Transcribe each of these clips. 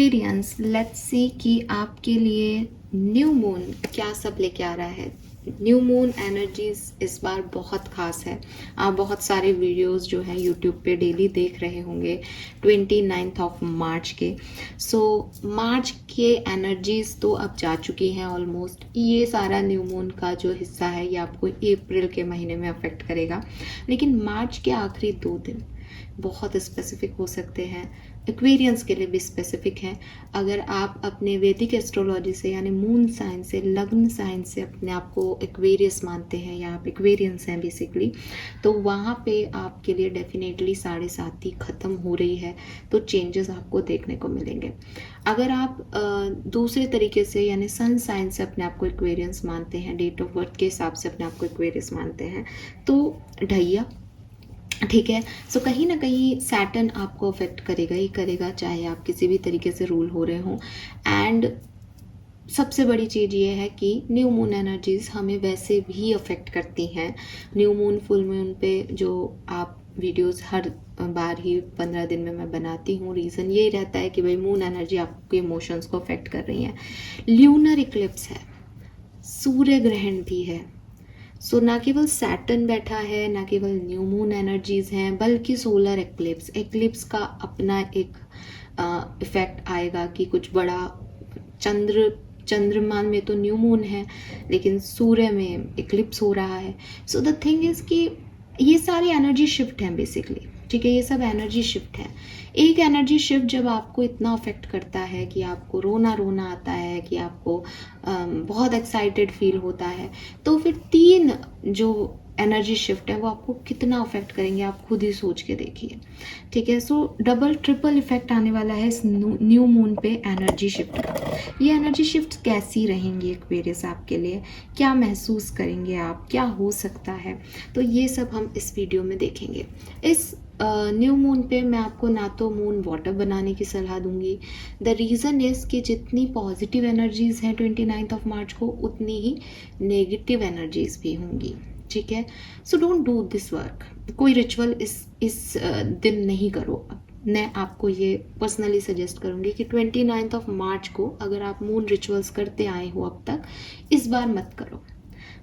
Aquarians, let's see कि आपके लिए न्यू मून क्या सब लेके आ रहा है। न्यू मून एनर्जीज इस बार बहुत खास है। आप बहुत सारे वीडियोस जो हैं यूट्यूब पे डेली देख रहे होंगे 29 ऑफ मार्च के। सो मार्च के एनर्जीज तो अब जा चुकी हैं ऑलमोस्ट। ये सारा न्यू मून का जो हिस्सा है ये आपको अप्रैल के महीने में अफेक्ट करेगा, लेकिन मार्च के आखिरी 2 दिन बहुत स्पेसिफिक हो सकते हैं। एक्वेरियंस के लिए भी स्पेसिफिक है। अगर आप अपने वैदिक एस्ट्रोलॉजी से यानी मून साइन से, लग्न साइन से अपने आप को एक्वेरियस मानते हैं या आप एक्वेरियंस हैं बेसिकली, तो वहाँ पे आपके लिए डेफिनेटली 7.5 ख़त्म हो रही है, तो चेंजेस आपको देखने को मिलेंगे। अगर आप दूसरे तरीके से यानी सन साइन से अपने आप को एक्वेरियंस मानते हैं, डेट ऑफ बर्थ के हिसाब से अपने आप को एक्वेरियस मानते हैं, तो ढैया ठीक है। सो कहीं ना कहीं सैटर्न आपको अफेक्ट करेगा ही करेगा, चाहे आप किसी भी तरीके से रूल हो रहे हों। एंड सबसे बड़ी चीज़ ये है कि न्यू मून एनर्जीज हमें वैसे भी अफेक्ट करती हैं। न्यू मून फुल मून पे जो आप वीडियोस हर बार ही 15 दिन में मैं बनाती हूँ, रीज़न यही रहता है कि भाई मून एनर्जी आपके इमोशंस को अफेक्ट कर रही है। ल्यूनर इक्लिप्स है, सूर्य ग्रहण भी है। सो ना केवल सैटर्न बैठा है, ना केवल न्यू मून एनर्जीज हैं, बल्कि सोलर एक्लिप्स का अपना एक इफेक्ट आएगा कि कुछ बड़ा चंद्रमा में तो न्यू मून है, लेकिन सूर्य में इक्लिप्स हो रहा है। सो द थिंग इज कि ये सारी एनर्जी शिफ्ट हैं बेसिकली, ठीक है। ये सब एनर्जी शिफ्ट है। एक एनर्जी शिफ्ट जब आपको इतना अफेक्ट करता है कि आपको रोना रोना आता है, कि आपको बहुत एक्साइटेड फील होता है, तो फिर 3 जो एनर्जी शिफ्ट है वो आपको कितना अफेक्ट करेंगे आप खुद ही सोच के देखिए, ठीक है। सो डबल ट्रिपल इफेक्ट आने वाला है इस न्यू मून पे एनर्जी शिफ्ट का। ये एनर्जी शिफ्ट कैसी रहेंगी एक्वेरियस आपके लिए, क्या महसूस करेंगे आप, क्या हो सकता है, तो ये सब हम इस वीडियो में देखेंगे। इस न्यू मून पे मैं आपको ना तो मून वाटर बनाने की सलाह दूंगी। द रीज़न इज़ कि जितनी पॉजिटिव एनर्जीज़ हैं 29 ऑफ मार्च को, उतनी ही नेगेटिव एनर्जीज़ भी होंगी, ठीक है। So don't do this work. कोई रिचुअल इस दिन नहीं करो। मैं आपको ये पर्सनली सजेस्ट करूँगी कि 29 ऑफ मार्च को अगर आप मून रिचुअल्स करते आए हो अब तक, इस बार मत करो।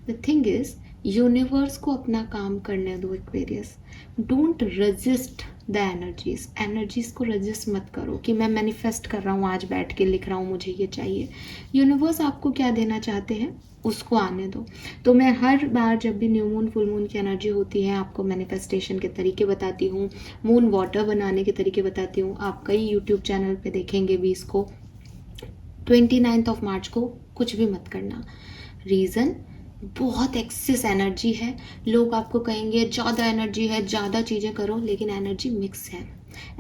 द थिंग इज़ यूनिवर्स को अपना काम करने दो Aquarius. Don't resist the energies को रजिस्ट मत करो कि मैं मैनिफेस्ट कर रहा हूँ, आज बैठ के लिख रहा हूँ, मुझे ये चाहिए। यूनिवर्स आपको क्या देना चाहते हैं उसको आने दो। तो मैं हर बार जब भी न्यू मून फुल मून की एनर्जी होती है आपको मैनिफेस्टेशन के तरीके बताती हूँ, मून वाटर बनाने के तरीके बताती हूँ। आप कई यूट्यूब चैनल पे देखेंगे भी इसको। 29 ऑफ मार्च को कुछ भी मत करना। रीज़न, बहुत एक्सेस एनर्जी है। लोग आपको कहेंगे ज़्यादा एनर्जी है, ज़्यादा चीज़ें करो, लेकिन एनर्जी मिक्स है।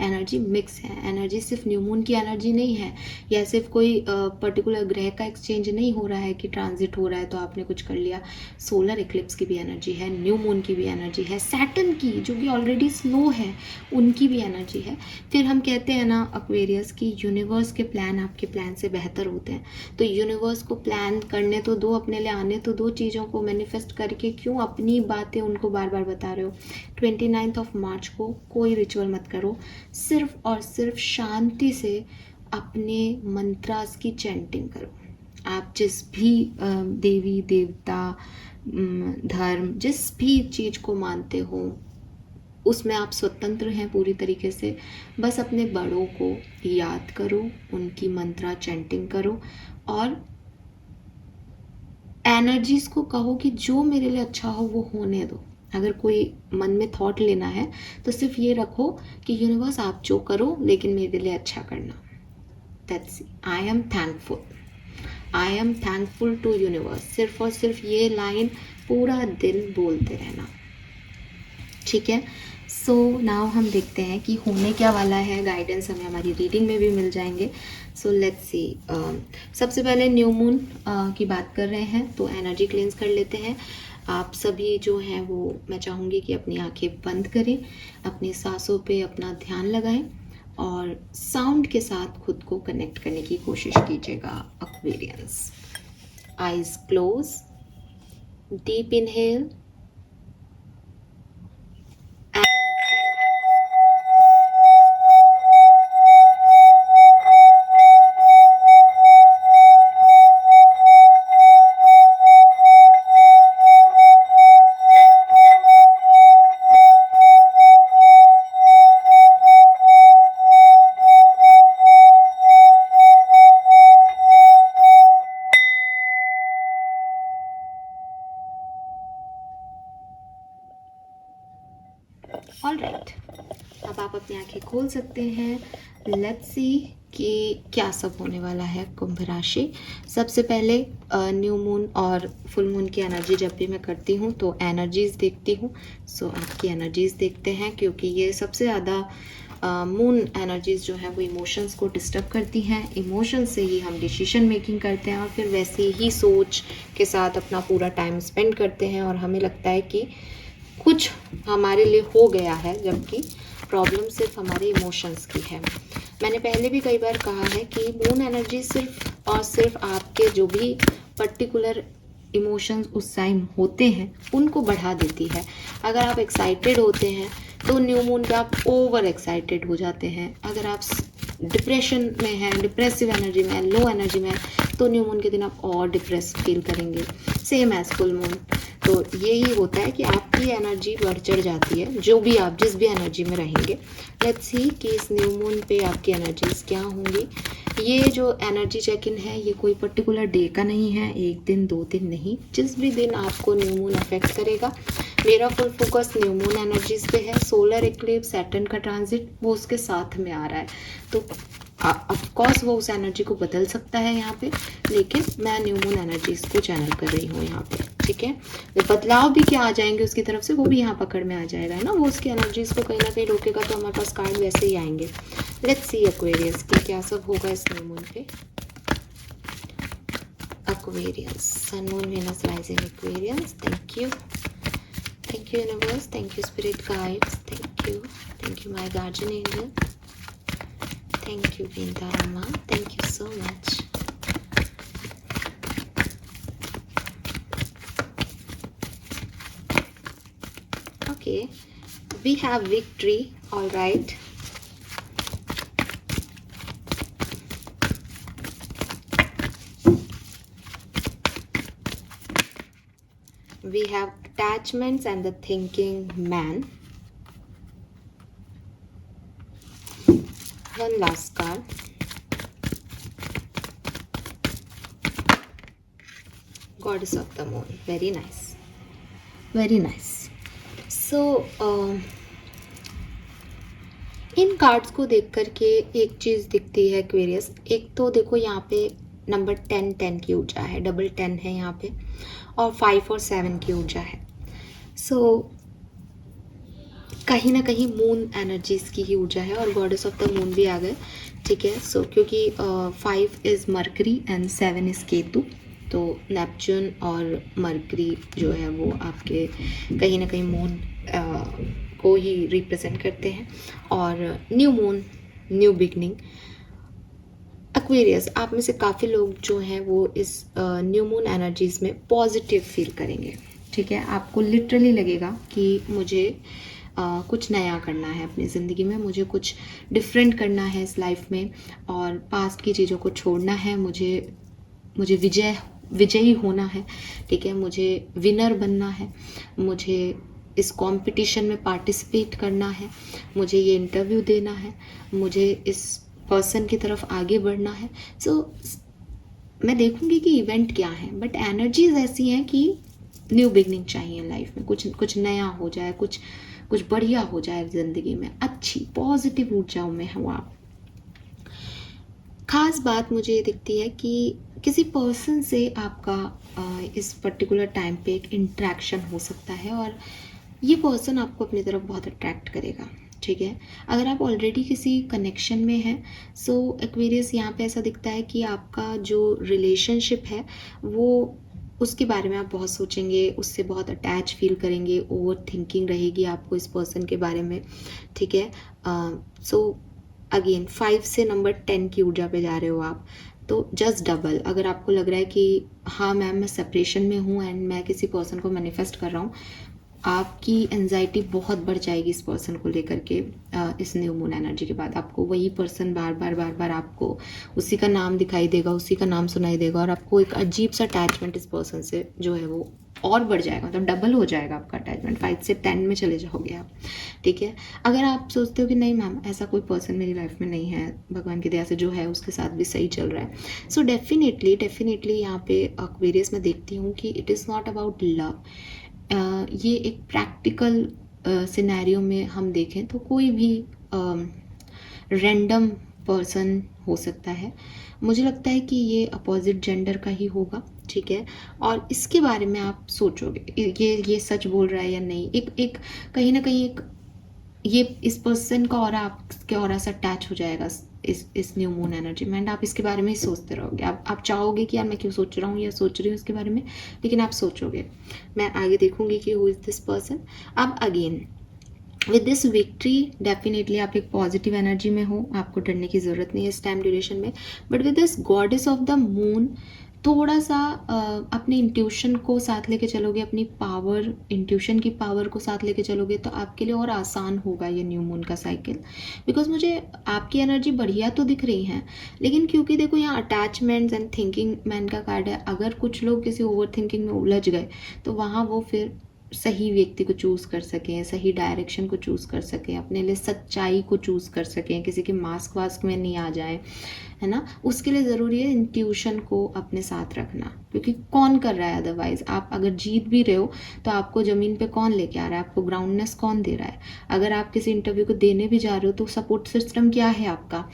एनर्जी सिर्फ न्यू मून की एनर्जी नहीं है, या सिर्फ कोई पर्टिकुलर ग्रह का एक्सचेंज नहीं हो रहा है कि ट्रांजिट हो रहा है तो आपने कुछ कर लिया। सोलर इक्लिप्स की भी एनर्जी है, न्यू मून की भी एनर्जी है, सैटर्न की जो कि ऑलरेडी स्लो है उनकी भी एनर्जी है। फिर हम कहते हैं ना एक्वेरियस की यूनिवर्स के प्लान आपके प्लान से बेहतर होते हैं, तो यूनिवर्स को प्लान करने तो दो, अपने लिए आने तो दो चीज़ों को मैनिफेस्ट करके, क्यों अपनी बातें उनको बार बार बता रहे हो। 29 ऑफ मार्च को कोई रिचुअल मत करो, सिर्फ और सिर्फ शांति से अपने मंत्रास की चैंटिंग करो। आप जिस भी देवी देवता धर्म जिस भी चीज़ को मानते हो उसमें आप स्वतंत्र हैं पूरी तरीके से। बस अपने बड़ों को याद करो, उनकी मंत्रा चैंटिंग करो, और एनर्जीज को कहो कि जो मेरे लिए अच्छा हो वो होने दो। अगर कोई मन में थॉट लेना है तो सिर्फ ये रखो कि यूनिवर्स आप जो करो लेकिन मेरे लिए अच्छा करना। That's I am thankful to universe. सिर्फ और सिर्फ ये लाइन पूरा दिन बोलते रहना, ठीक है। सो नाउ हम देखते हैं कि होने क्या वाला है। गाइडेंस हमें हमारी रीडिंग में भी मिल जाएंगे। सो लेट्स सी। सबसे पहले न्यू मून की बात कर रहे हैं तो एनर्जी क्लींस कर लेते हैं। आप सभी जो हैं वो मैं चाहूँगी कि अपनी आंखें बंद करें, अपनी सांसों पे अपना ध्यान लगाएं और साउंड के साथ खुद को कनेक्ट करने की कोशिश कीजिएगा। Aquarians, eyes close, deep inhale, alright, अब आप अपनी आंखें खोल सकते हैं। लेट्स सी कि क्या सब होने वाला है कुंभ राशि। सबसे पहले न्यू मून और फुल मून की एनर्जी जब भी मैं करती हूँ तो एनर्जीज देखती हूँ। सो आपकी एनर्जीज देखते हैं, क्योंकि ये सबसे ज़्यादा मून एनर्जीज जो है वो इमोशंस को डिस्टर्ब करती हैं। इमोशंस से ही हम डिसीजन मेकिंग करते हैं और फिर वैसे ही सोच के साथ अपना पूरा टाइम स्पेंड करते हैं और हमें लगता है कि कुछ हमारे लिए हो गया है, जबकि प्रॉब्लम सिर्फ हमारे इमोशंस की है। मैंने पहले भी कई बार कहा है कि मून एनर्जी सिर्फ और सिर्फ आपके जो भी पर्टिकुलर इमोशंस उस टाइम होते हैं उनको बढ़ा देती है। अगर आप एक्साइटेड होते हैं तो न्यू मून पे आप ओवर एक्साइटेड हो जाते हैं। अगर आप डिप्रेशन में हैं, डिप्रेसिव एनर्जी में, लो एनर्जी में, तो न्यू मून के दिन आप और डिप्रेस फील करेंगे, सेम एज फुल मून। तो यही होता है कि आपकी एनर्जी बढ़ चढ़ जाती है जो भी आप जिस भी एनर्जी में रहेंगे। लेट्स सी कि इस न्यू मून पे आपकी एनर्जीज क्या होंगी। ये जो एनर्जी चेक इन है ये कोई पर्टिकुलर डे का नहीं है, एक दिन 2 दिन नहीं, जिस भी दिन आपको न्यू मून अफेक्ट करेगा। मेरा full focus new moon energies पे है। सोलर इक्लिप्स, सैटर्न का ट्रांजिट वो उसके साथ में आ रहा है, तो ऑफकोर्स वो उस एनर्जी को बदल सकता है यहाँ पे, लेकिन मैं न्यू मून एनर्जीज को चैनल कर रही हूँ यहाँ पे। ठीक है, बदलाव भी क्या आ जाएंगे उसकी तरफ से वो भी यहाँ पकड़ में आ जाएगा, है ना। वो उसकी एनर्जीज को कहीं ना कहीं रोकेगा तो हमारे पास कार्ड वैसे ही आएंगे। लेट्स सी एक्वेरियस की क्या सब होगा इस न्यू मून पे। Aquarius, Sun, Moon, Venus, Rising, Aquarius. Thank you universe, thank you spirit guides, thank you my guardian angel, thank you Vinda Amma, thank you so much. Okay, we have victory. All right, we have attachments and the thinking man. One last card. Goddess of the moon. Very nice, very nice. So in cards को देख करके एक चीज़ दिखती है Aquarius. एक तो देखो यहाँ पे नंबर 10 की ऊर्जा है, डबल 10 है यहाँ पे, और 5 और 7 की ऊर्जा है। सो कहीं ना कहीं मून एनर्जीज की ही ऊर्जा है और गॉडेस ऑफ द मून भी आ गए। ठीक है, सो क्योंकि 5 is mercury and 7 is Ketu, तो नेपच्यून और मरकरी जो है वो आपके कहीं ना कहीं मून को ही रिप्रेजेंट करते हैं। और new moon, new beginning. Aquarius, आप में से काफ़ी लोग जो हैं वो इस न्यू मून एनर्जीज में पॉजिटिव फील करेंगे। ठीक है, आपको लिटरली लगेगा कि मुझे कुछ नया करना है अपनी ज़िंदगी में, मुझे कुछ डिफरेंट करना है इस लाइफ में और पास्ट की चीज़ों को छोड़ना है। मुझे विजयी होना है। ठीक है, मुझे विनर बनना है, मुझे इस कंपटीशन में पार्टिसिपेट करना है, मुझे ये इंटरव्यू देना है, मुझे इस पर्सन की तरफ आगे बढ़ना है। सो मैं देखूंगी कि इवेंट क्या है, बट एनर्जीज ऐसी हैं कि न्यू बिगनिंग चाहिए लाइफ में, कुछ नया हो जाए, कुछ बढ़िया हो जाए ज़िंदगी में, अच्छी पॉजिटिव ऊर्जाओं में हो आप। ख़ास बात मुझे ये दिखती है कि किसी पर्सन से आपका इस पर्टिकुलर टाइम पे एक इंट्रैक्शन हो सकता है और ये पर्सन आपको अपनी तरफ बहुत अट्रैक्ट करेगा। ठीक है, अगर आप ऑलरेडी किसी कनेक्शन में हैं, सो एक्वेरियस यहाँ पे ऐसा दिखता है कि आपका जो रिलेशनशिप है वो उसके बारे में आप बहुत सोचेंगे, उससे बहुत अटैच फील करेंगे, ओवर थिंकिंग रहेगी आपको इस पर्सन के बारे में। ठीक है, सो अगेन 5 से नंबर 10 की ऊर्जा पे जा रहे हो आप, तो जस्ट डबल। अगर आपको लग रहा है कि हाँ मैम मैं सेपरेशन में हूँ एंड मैं किसी पर्सन को मैनिफेस्ट कर रहा हूँ, आपकी एंजाइटी बहुत बढ़ जाएगी इस पर्सन को लेकर के। इस न्यू मून एनर्जी के बाद आपको वही पर्सन बार बार आपको उसी का नाम दिखाई देगा, उसी का नाम सुनाई देगा और आपको एक अजीब सा अटैचमेंट इस पर्सन से जो है वो और बढ़ जाएगा, मतलब डबल हो जाएगा आपका अटैचमेंट, 5 से 10 में चले जाओगे आप। ठीक है, अगर आप सोचते हो कि नहीं मैम ऐसा कोई पर्सन मेरी लाइफ में नहीं है, भगवान की दया से जो है उसके साथ भी सही चल रहा है, सो डेफिनेटली यहाँ पे एक्वेरियस में देखती हूँ कि it is not about love. ये एक प्रैक्टिकल सिनेरियो में हम देखें तो कोई भी रैंडम पर्सन हो सकता है। मुझे लगता है कि ये अपोजिट जेंडर का ही होगा, ठीक है। और इसके बारे में आप सोचोगे ये सच बोल रहा है या नहीं। एक कहीं ना कहीं एक ये इस पर्सन का ऑरा आपके ऑरा से अटैच हो जाएगा इस न्यू मून एनर्जी में, एंड आप इसके बारे में ही सोचते रहोगे। आप चाहोगे कि यार मैं क्यों सोच रहा हूँ या सोच रही हूँ इसके बारे में, लेकिन आप सोचोगे। मैं आगे देखूंगी कि हु इज़ दिस पर्सन। अब again with this victory definitely आप एक पॉजिटिव एनर्जी में हो, आपको डरने की ज़रूरत नहीं है इस टाइम ड्यूरेशन में। But with this goddess of the moon थोड़ा सा अपने इंट्यूशन को साथ लेके चलोगे, अपनी पावर, इंट्यूशन की पावर को साथ लेके चलोगे तो आपके लिए और आसान होगा ये न्यू मून का साइकिल। बिकॉज मुझे आपकी एनर्जी बढ़िया तो दिख रही है, लेकिन क्योंकि देखो यहाँ अटैचमेंट्स एंड थिंकिंग मैन का कार्ड है। अगर कुछ लोग किसी ओवर थिंकिंग में उलझ गए तो वहाँ वो फिर सही व्यक्ति को चूज़ कर सकें, सही डायरेक्शन को चूज़ कर सकें, अपने लिए सच्चाई को चूज़ कर सकें, किसी के मास्क वास्क में नहीं आ जाए, है ना। उसके लिए ज़रूरी है इंट्यूशन को अपने साथ रखना, क्योंकि कौन कर रहा है अदरवाइज। आप अगर जीत भी रहे हो तो आपको ज़मीन पे कौन लेके आ रहा है, आपको ग्राउंडनेस कौन दे रहा है। अगर आप किसी इंटरव्यू को देने भी जा रहे हो तो सपोर्ट सिस्टम क्या है आपका,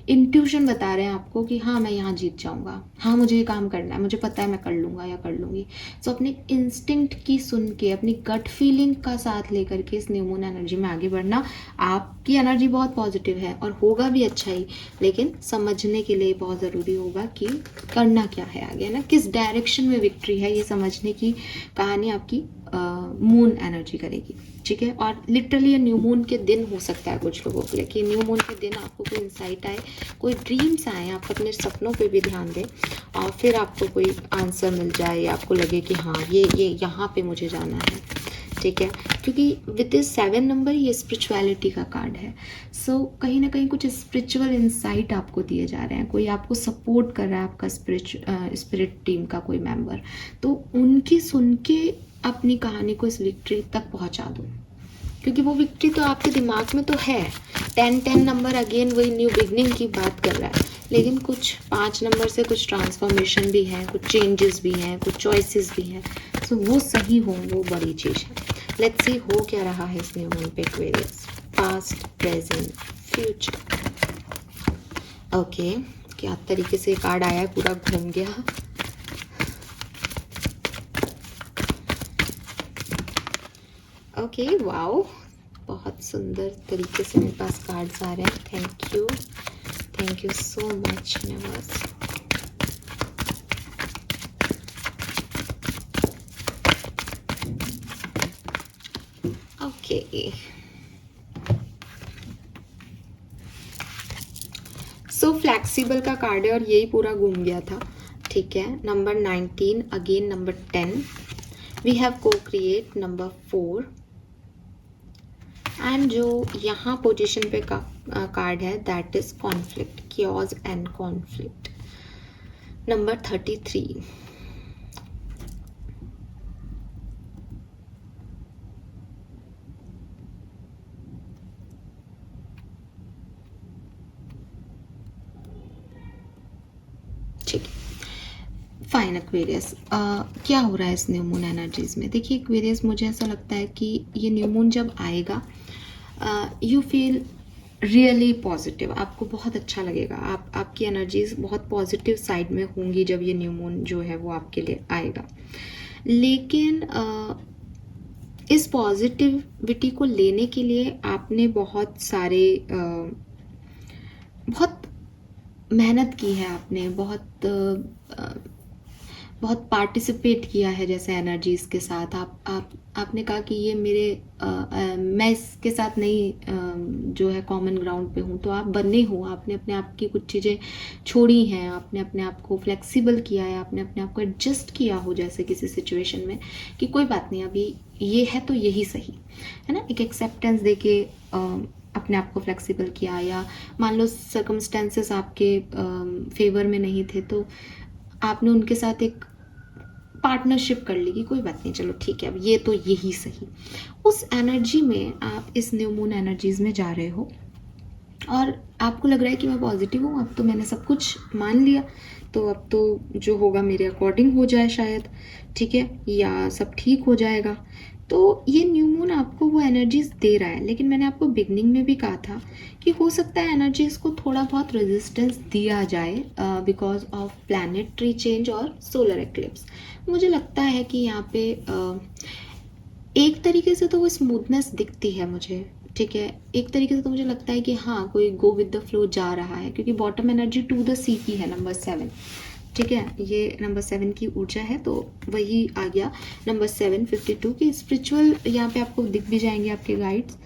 इंट्यूशन बता रहे हैं आपको कि हाँ मैं यहाँ जीत जाऊँगा, हाँ मुझे ये काम करना है, मुझे पता है मैं कर लूँगा या कर लूँगी। सो अपने इंस्टिंक्ट की सुन के, अपनी गट फीलिंग का साथ लेकर के इस न्यू मून एनर्जी में आगे बढ़ना। आपकी एनर्जी बहुत पॉजिटिव है और होगा भी अच्छा ही, लेकिन समझने के लिए बहुत ज़रूरी होगा कि करना क्या है आगे, है ना, किस डायरेक्शन में विक्ट्री है, ये समझने की कहानी आपकी मून एनर्जी करेगी, ठीक है। और लिटरली ये न्यू मून के दिन हो सकता है कुछ लोगों के लिए कि न्यू मून के दिन आपको कोई इंसाइट आए, कोई ड्रीम्स आए, आप अपने सपनों पे भी ध्यान दें और फिर आपको कोई आंसर मिल जाए या आपको लगे कि हाँ ये यहाँ पे मुझे जाना है, ठीक है। क्योंकि विद दिस 7 नंबर ये स्पिरिचुअलिटी का कार्ड है। सो कहीं ना कहीं कुछ स्पिरिचुअल इंसाइट आपको दिए जा रहे हैं, कोई आपको सपोर्ट कर रहा है, आपका स्पिरिट टीम का कोई मेंबर, तो उनकी सुन के अपनी कहानी को इस विक्ट्री तक पहुंचा दो, क्योंकि वो विक्ट्री तो आपके दिमाग में तो है। 10 नंबर अगेन वही न्यू बिगनिंग की बात कर रहा है, लेकिन कुछ 5 नंबर से कुछ ट्रांसफॉर्मेशन भी है, कुछ चेंजेस भी हैं, कुछ चॉइसेस भी हैं। सो वो सही हो, वो बड़ी चीज़ है। लेट्स सी हो क्या रहा है इस न्यू मून पे Aquarius, past, present, future. Okay, क्या तरीके से कार्ड आया है, पूरा घूम गया। ओके, वाओ, बहुत सुंदर तरीके से मेरे पास कार्ड्स आ रहे हैं। Thank you so much universe. Okay, so flexible का कार्ड है और यही पूरा घूम गया था, ठीक है। Number 19, again number 10, we have को क्रिएट नंबर 4, एंड जो यहाँ पोजीशन पे का कार्ड है that is conflict, chaos and conflict, number 33। ठीक है, फाइन एक्वेरियस। क्या हो रहा है इस न्यू मून एनर्जीज में? देखिए एक्वेरियस, मुझे ऐसा लगता है कि ये न्यू मून जब आएगा यू फील रियली पॉजिटिव, आपको बहुत अच्छा लगेगा, आपकी एनर्जीज बहुत पॉजिटिव साइड में होंगी जब ये न्यू मून जो है वो आपके लिए आएगा। लेकिन इस पॉजिटिविटी को लेने के लिए आपने बहुत सारे बहुत मेहनत की है, आपने बहुत पार्टिसिपेट किया है जैसे एनर्जीज के साथ। आपने कहा कि ये मैं इसके साथ नहीं जो है कॉमन ग्राउंड पे हूँ, तो आप बने हो, आपने अपने आप की कुछ चीज़ें छोड़ी हैं, आपने अपने आप को फ्लेक्सिबल किया है, आपने अपने आप को एडजस्ट किया हो जैसे किसी सिचुएशन में कि कोई बात नहीं, अभी ये है तो यही सही है ना, एक एक्सेप्टेंस दे के अपने आप को फ्लेक्सिबल किया। या मान लो सर्कमस्टेंसेस आपके फेवर में नहीं थे तो आपने उनके साथ एक पार्टनरशिप कर ली कि कोई बात नहीं, चलो ठीक है, अब ये तो यही सही। उस एनर्जी में आप इस न्यू मून एनर्जीज में जा रहे हो और आपको लग रहा है कि मैं पॉजिटिव हूँ, अब तो मैंने सब कुछ मान लिया, तो अब तो जो होगा मेरे अकॉर्डिंग हो जाए शायद, ठीक है, या सब ठीक हो जाएगा। तो ये न्यू मून एनर्जीज दे रहा है, लेकिन मैंने आपको बिगनिंग में भी कहा था कि हो सकता है एनर्जीज को थोड़ा बहुत रेजिस्टेंस दिया जाए बिकॉज ऑफ प्लैनेटरी चेंज और सोलर एक्लिप्स। मुझे लगता है कि यहाँ पे एक तरीके से तो वो स्मूथनेस दिखती है मुझे, ठीक है। एक तरीके से तो मुझे लगता है कि हाँ कोई गो विद द फ्लो जा रहा है, क्योंकि बॉटम एनर्जी टू द सी की है नंबर 7, ठीक है। ये नंबर 7 की ऊर्जा है, तो वही आ गया नंबर 7 52 की स्पिरिचुअल। यहाँ पे आपको दिख भी जाएंगे आपके गाइड्स,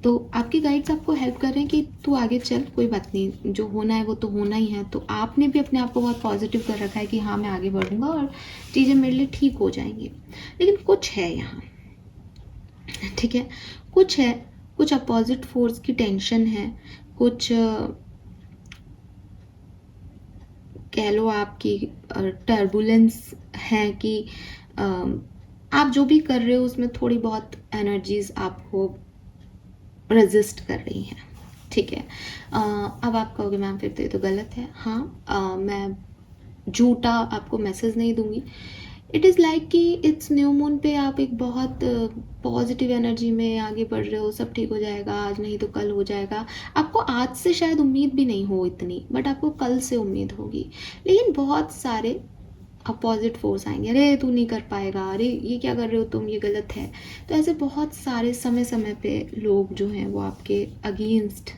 तो आपके गाइड्स आपको हेल्प कर रहे हैं कि तू आगे चल, कोई बात नहीं, जो होना है वो तो होना ही है। तो आपने भी अपने आप को बहुत पॉजिटिव कर रखा है कि हाँ मैं आगे बढ़ूंगा और चीज़ें मेरे लिए ठीक हो जाएंगी। लेकिन कुछ है यहाँ, ठीक है, कुछ है, कुछ अपोजिट फोर्स की टेंशन है, कुछ कह लो आपकी टर्बुलेंस है कि आप जो भी कर रहे हो उसमें थोड़ी बहुत एनर्जीज आपको रेजिस्ट कर रही हैं, ठीक है। अब आप कहोगे मैम फिर तो ये तो गलत है। हाँ, मैं झूठा आपको मैसेज नहीं दूंगी। इट इज़ लाइक कि इट्स न्यू मून पे आप एक बहुत पॉजिटिव एनर्जी में आगे बढ़ रहे हो, सब ठीक हो जाएगा, आज नहीं तो कल हो जाएगा। आपको आज से शायद उम्मीद भी नहीं हो इतनी, बट आपको कल से उम्मीद होगी। लेकिन बहुत सारे अपोजिट फोर्स आएंगे, अरे तू नहीं कर पाएगा, अरे ये क्या कर रहे हो तुम, ये गलत है। तो ऐसे बहुत सारे समय समय पे लोग जो हैं वो आपके अगेंस्ट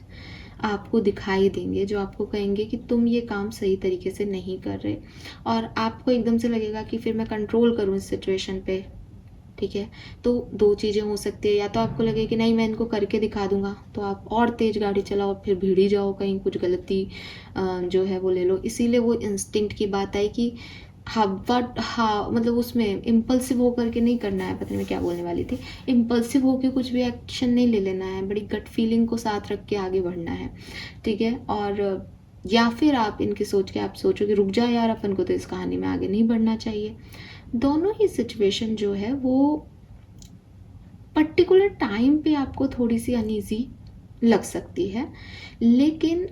आपको दिखाई देंगे, जो आपको कहेंगे कि तुम ये काम सही तरीके से नहीं कर रहे, और आपको एकदम से लगेगा कि फिर मैं कंट्रोल करूँ इस सिचुएशन पे, ठीक है। तो दो चीज़ें हो सकती है, या तो आपको लगे कि नहीं मैं इनको करके दिखा दूंगा, तो आप और तेज़ गाड़ी चलाओ, फिर भीड़ ही जाओ, कहीं कुछ गलती जो है वो ले लो। इसीलिए वो इंस्टिंक्ट की बात आई कि हाँ बट हाँ, मतलब उसमें इम्पल्सिव होकर के नहीं करना है, पता नहीं मैं क्या बोलने वाली थी, इम्पल्सिव होकर कुछ भी एक्शन नहीं ले लेना है, बड़ी गट फीलिंग को साथ रख के आगे बढ़ना है, ठीक है। और या फिर आप इनकी सोच के आप सोचो कि रुक जा यार, अपन को तो इस कहानी में आगे नहीं बढ़ना चाहिए। दोनों ही सिचुएशन जो है वो पर्टिकुलर टाइम पे आपको थोड़ी सी अनईजी लग सकती है, लेकिन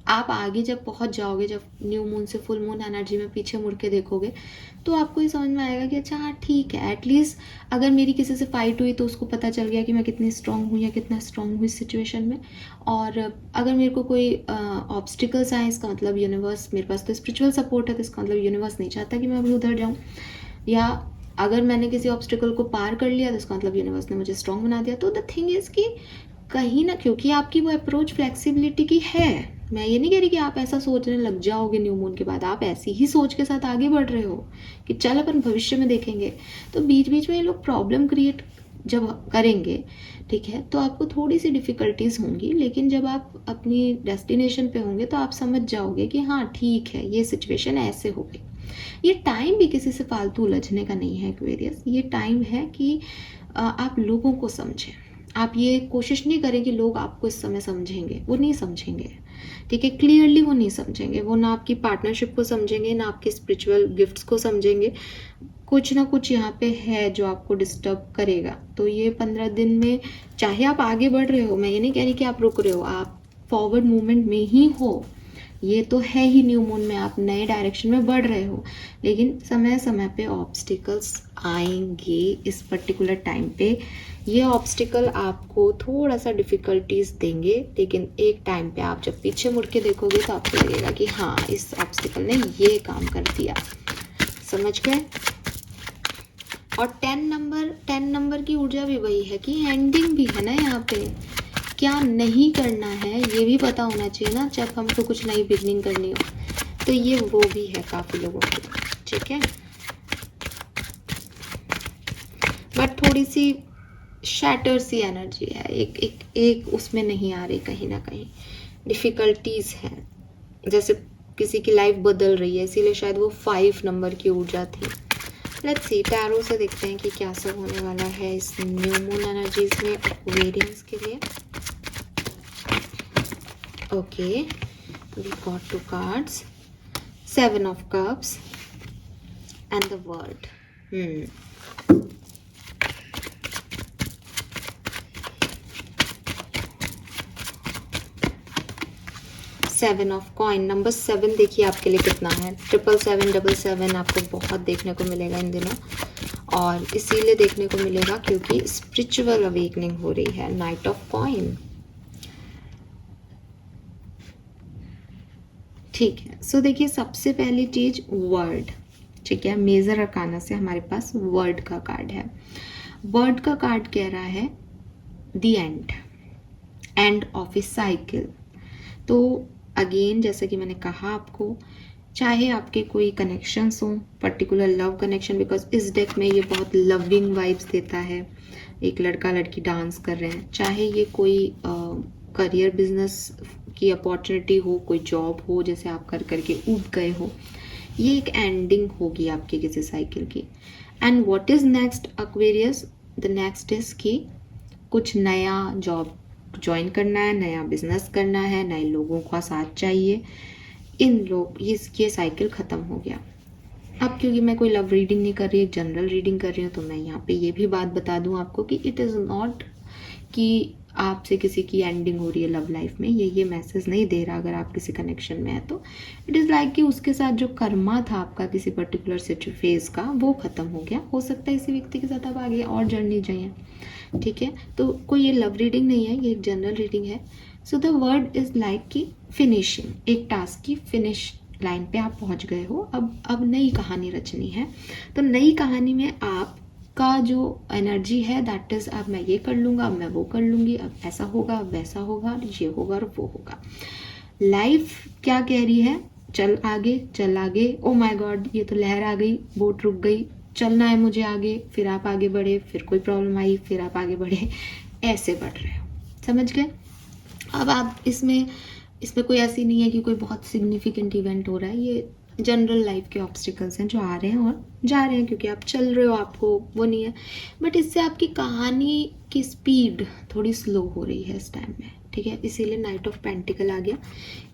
आप आगे जब पहुंच जाओगे, जब न्यू मून से फुल मून एनर्जी में पीछे मुड़ के देखोगे, तो आपको ये समझ में आएगा कि अच्छा हाँ ठीक है, एटलीस्ट अगर मेरी किसी से फाइट हुई तो उसको पता चल गया कि मैं कितनी स्ट्रांग हूँ या कितना स्ट्रांग हूँ इस सिचुएशन में। और अगर मेरे को कोई ऑब्स्टिकल्स आए, इसका मतलब यूनिवर्स, मेरे पास तो स्पिरिचुअल सपोर्ट है, तो इसका मतलब यूनिवर्स नहीं चाहता कि मैं अभी उधर जाऊँ। या अगर मैंने किसी ऑब्स्टिकल को पार कर लिया तो इसका मतलब यूनिवर्स ने मुझे स्ट्रांग बना दिया। तो द थिंग इज़ कि कहीं ना, क्योंकि आपकी वो अप्रोच फ्लेक्सिबिलिटी की है, मैं ये नहीं कह रही कि आप ऐसा सोचने लग जाओगे न्यू मून के बाद, आप ऐसी ही सोच के साथ आगे बढ़ रहे हो कि चल अपन भविष्य में देखेंगे। तो बीच बीच में ये लोग प्रॉब्लम क्रिएट जब करेंगे, ठीक है, तो आपको थोड़ी सी डिफ़िकल्टीज होंगी, लेकिन जब आप अपनी डेस्टिनेशन पे होंगे तो आप समझ जाओगे कि हाँ ठीक है, ये सिचुएशन ऐसे हो गई। ये टाइम भी किसी से फालतू उलझने का नहीं है एक्वेरियस, ये टाइम है कि आप लोगों को समझें। आप ये कोशिश नहीं करें कि लोग आपको इस समय समझेंगे, वो नहीं समझेंगे, ठीक है, क्लियरली वो नहीं समझेंगे। वो ना आपकी पार्टनरशिप को समझेंगे, ना आपके स्पिरिचुअल गिफ्ट्स को समझेंगे। कुछ ना कुछ यहाँ पे है जो आपको डिस्टर्ब करेगा। तो ये 15 दिन में चाहे आप आगे बढ़ रहे हो, मैं ये नहीं कह रही कि आप रुक रहे हो, आप फॉरवर्ड मूवमेंट में ही हो, ये तो है ही न्यू मून में आप नए डायरेक्शन में बढ़ रहे हो, लेकिन समय समय पे ऑब्स्टिकल्स आएंगे इस पर्टिकुलर टाइम पे। ये ऑब्स्टिकल आपको थोड़ा सा डिफ़िकल्टीज देंगे, लेकिन एक टाइम पे आप जब पीछे मुड़ के देखोगे तो आपको लगेगा कि हाँ इस ऑब्स्टिकल ने ये काम कर दिया, समझ गए। और 10 नंबर की ऊर्जा भी वही है कि एंडिंग भी है ना, यहाँ पे क्या नहीं करना है ये भी पता होना चाहिए ना, जब हमको कुछ नई बिगनिंग करनी हो। तो ये वो भी है काफ़ी लोगों की, ठीक है। बट थोड़ी सी शैटर सी एनर्जी है, एक उसमें नहीं आ रही, कहीं ना कहीं डिफ़िकल्टीज हैं, जैसे किसी की लाइफ बदल रही है, इसीलिए शायद वो 5 नंबर की ऊर्जा थी। लेट्स सी, टैरो से देखते हैं कि क्या सब होने वाला है इस न्यू मून एनर्जीज में एक्वेरियंस के लिए। Okay, we got 2 cards, 7 of cups and the world. Seven of coin, number 7 देखिए आपके लिए कितना है। 777 777 आपको बहुत देखने को मिलेगा इन दिनों। और इसीलिए देखने को मिलेगा क्योंकि स्पिरिचुअल अवेकनिंग हो रही है। नाइट ऑफ कॉइन, ठीक है। सो देखिए, सबसे पहली चीज वर्ड, ठीक है। मेजर अरकाना से हमारे पास वर्ड का कार्ड है। वर्ड का कार्ड कह रहा है the end of A cycle. तो अगेन, जैसे कि मैंने कहा आपको, चाहे आपके कोई कनेक्शंस हों, पर्टिकुलर लव कनेक्शन, बिकॉज इस डेक में ये बहुत लविंग वाइब्स देता है, एक लड़का लड़की डांस कर रहे हैं, चाहे ये कोई करियर बिजनेस की अपॉर्चुनिटी हो, कोई जॉब हो जैसे आप कर करके ऊब गए हो, ये एक एंडिंग होगी आपकी किसी साइकिल की। And what is next Aquarius, the next is कि कुछ नया जॉब ज्वाइन करना है, नया बिजनेस करना है, नए लोगों का साथ चाहिए। इन लोग ये साइकिल ख़त्म हो गया। अब क्योंकि मैं कोई लव रीडिंग नहीं कर रही, एक जनरल रीडिंग कर रही हूँ, तो मैं यहाँ पे ये भी बात बता दूँ आपको कि इट इज़ नॉट कि आपसे किसी की एंडिंग हो रही है लव लाइफ में, ये मैसेज नहीं दे रहा। अगर आप किसी कनेक्शन में है तो इट इज़ लाइक कि उसके साथ जो कर्मा था आपका किसी पर्टिकुलर फेज का, वो ख़त्म हो गया। हो सकता है इसी व्यक्ति के साथ आप आगे और जर्नी जाइए, ठीक है। तो कोई ये लव रीडिंग नहीं है, ये एक जनरल रीडिंग है। So the word is like कि फिनिशिंग, एक टास्क की फिनिश लाइन पे आप पहुंच गए हो। अब नई कहानी रचनी है। तो नई कहानी में आपका जो एनर्जी है दैट इज, अब मैं ये कर लूँगा, अब मैं वो कर लूँगी, अब ऐसा होगा, अब वैसा होगा, ये होगा और वो होगा। लाइफ क्या कह रही है, चल आगे, चल आगे। ओ माय गॉड, ये तो लहर आ गई, बोट रुक गई, चलना है मुझे आगे। फिर आप आगे बढ़े, फिर कोई प्रॉब्लम आई, फिर आप आगे बढ़े, ऐसे बढ़ रहे हो, समझ गए। अब आप इसमें कोई ऐसी नहीं है कि कोई बहुत सिग्निफिकेंट इवेंट हो रहा है। ये जनरल लाइफ के ऑब्स्टिकल्स हैं जो आ रहे हैं और जा रहे हैं, क्योंकि आप चल रहे हो, आपको वो नहीं है। बट इससे आपकी कहानी की स्पीड थोड़ी स्लो हो रही है इस टाइम में, ठीक है। इसीलिए नाइट ऑफ पेंटिकल आ गया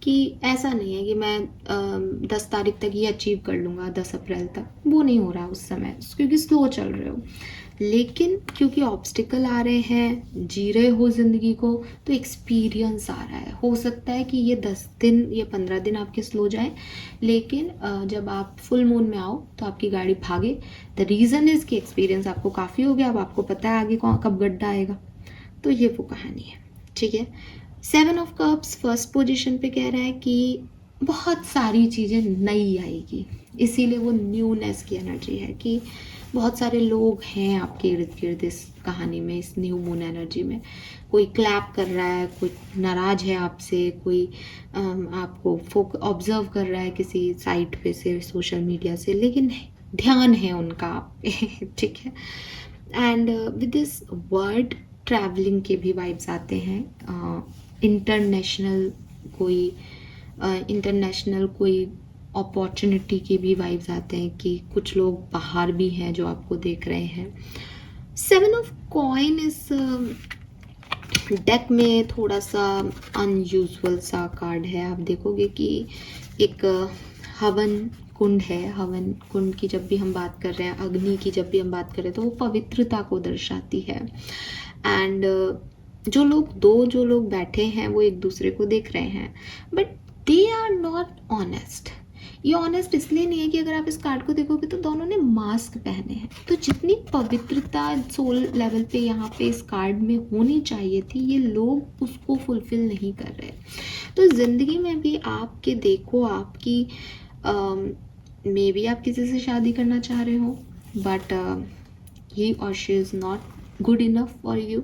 कि ऐसा नहीं है कि मैं 10 तारीख तक ये अचीव कर लूँगा, 10 अप्रैल तक, वो नहीं हो रहा उस समय, क्योंकि स्लो चल रहे हो। लेकिन क्योंकि ऑब्स्टिकल आ रहे हैं, जी रहे हो ज़िंदगी को, तो एक्सपीरियंस आ रहा है। हो सकता है कि ये 10 दिन या 15 दिन आपके स्लो जाए, लेकिन जब आप फुल मून में आओ तो आपकी गाड़ी भागे। द रीज़न इज़ कि एक्सपीरियंस आपको काफ़ी हो गया, अब आपको पता है आगे कब गड्ढा आएगा। तो ये वो कहानी है, ठीक है। 7 ऑफ कप्स फर्स्ट पोजीशन पे कह रहा है कि बहुत सारी चीज़ें नई आएगी, इसीलिए वो न्यूनेस की एनर्जी है कि बहुत सारे लोग हैं आपके इर्द गिर्द इस कहानी में, इस न्यू मून एनर्जी में। कोई क्लैप कर रहा है, कोई नाराज है आपसे, कोई आपको ऑब्जर्व कर रहा है किसी साइट पे से, सोशल मीडिया से, लेकिन ध्यान है उनका आप पे, ठीक है। And with this word travelling के भी वाइब्स आते हैं। इंटरनेशनल कोई अपॉर्चुनिटी के भी वाइब्स आते हैं कि कुछ लोग बाहर भी हैं जो आपको देख रहे हैं। 7 ऑफ कॉइन इस डेक में थोड़ा सा अनयूजुअल सा कार्ड है। आप देखोगे कि एक हवन कुंड है। हवन कुंड की जब भी हम बात कर रहे हैं, अग्नि की जब भी हम बात कर रहे हैं, तो वो पवित्रता को दर्शाती है। एंड जो लोग बैठे हैं वो एक दूसरे को देख रहे हैं, but they are not honest. ये ऑनेस्ट इसलिए नहीं है कि अगर आप इस कार्ड को देखोगे तो दोनों ने मास्क पहने हैं। तो जितनी पवित्रता सोल लेवल पे यहाँ पे इस कार्ड में होनी चाहिए थी, ये लोग उसको फुलफिल नहीं कर रहे। तो ज़िंदगी में भी आपके देखो, आपकी मे बी आप किसी से शादी करना चाह रहे हो, बट ही और she is not good enough for you.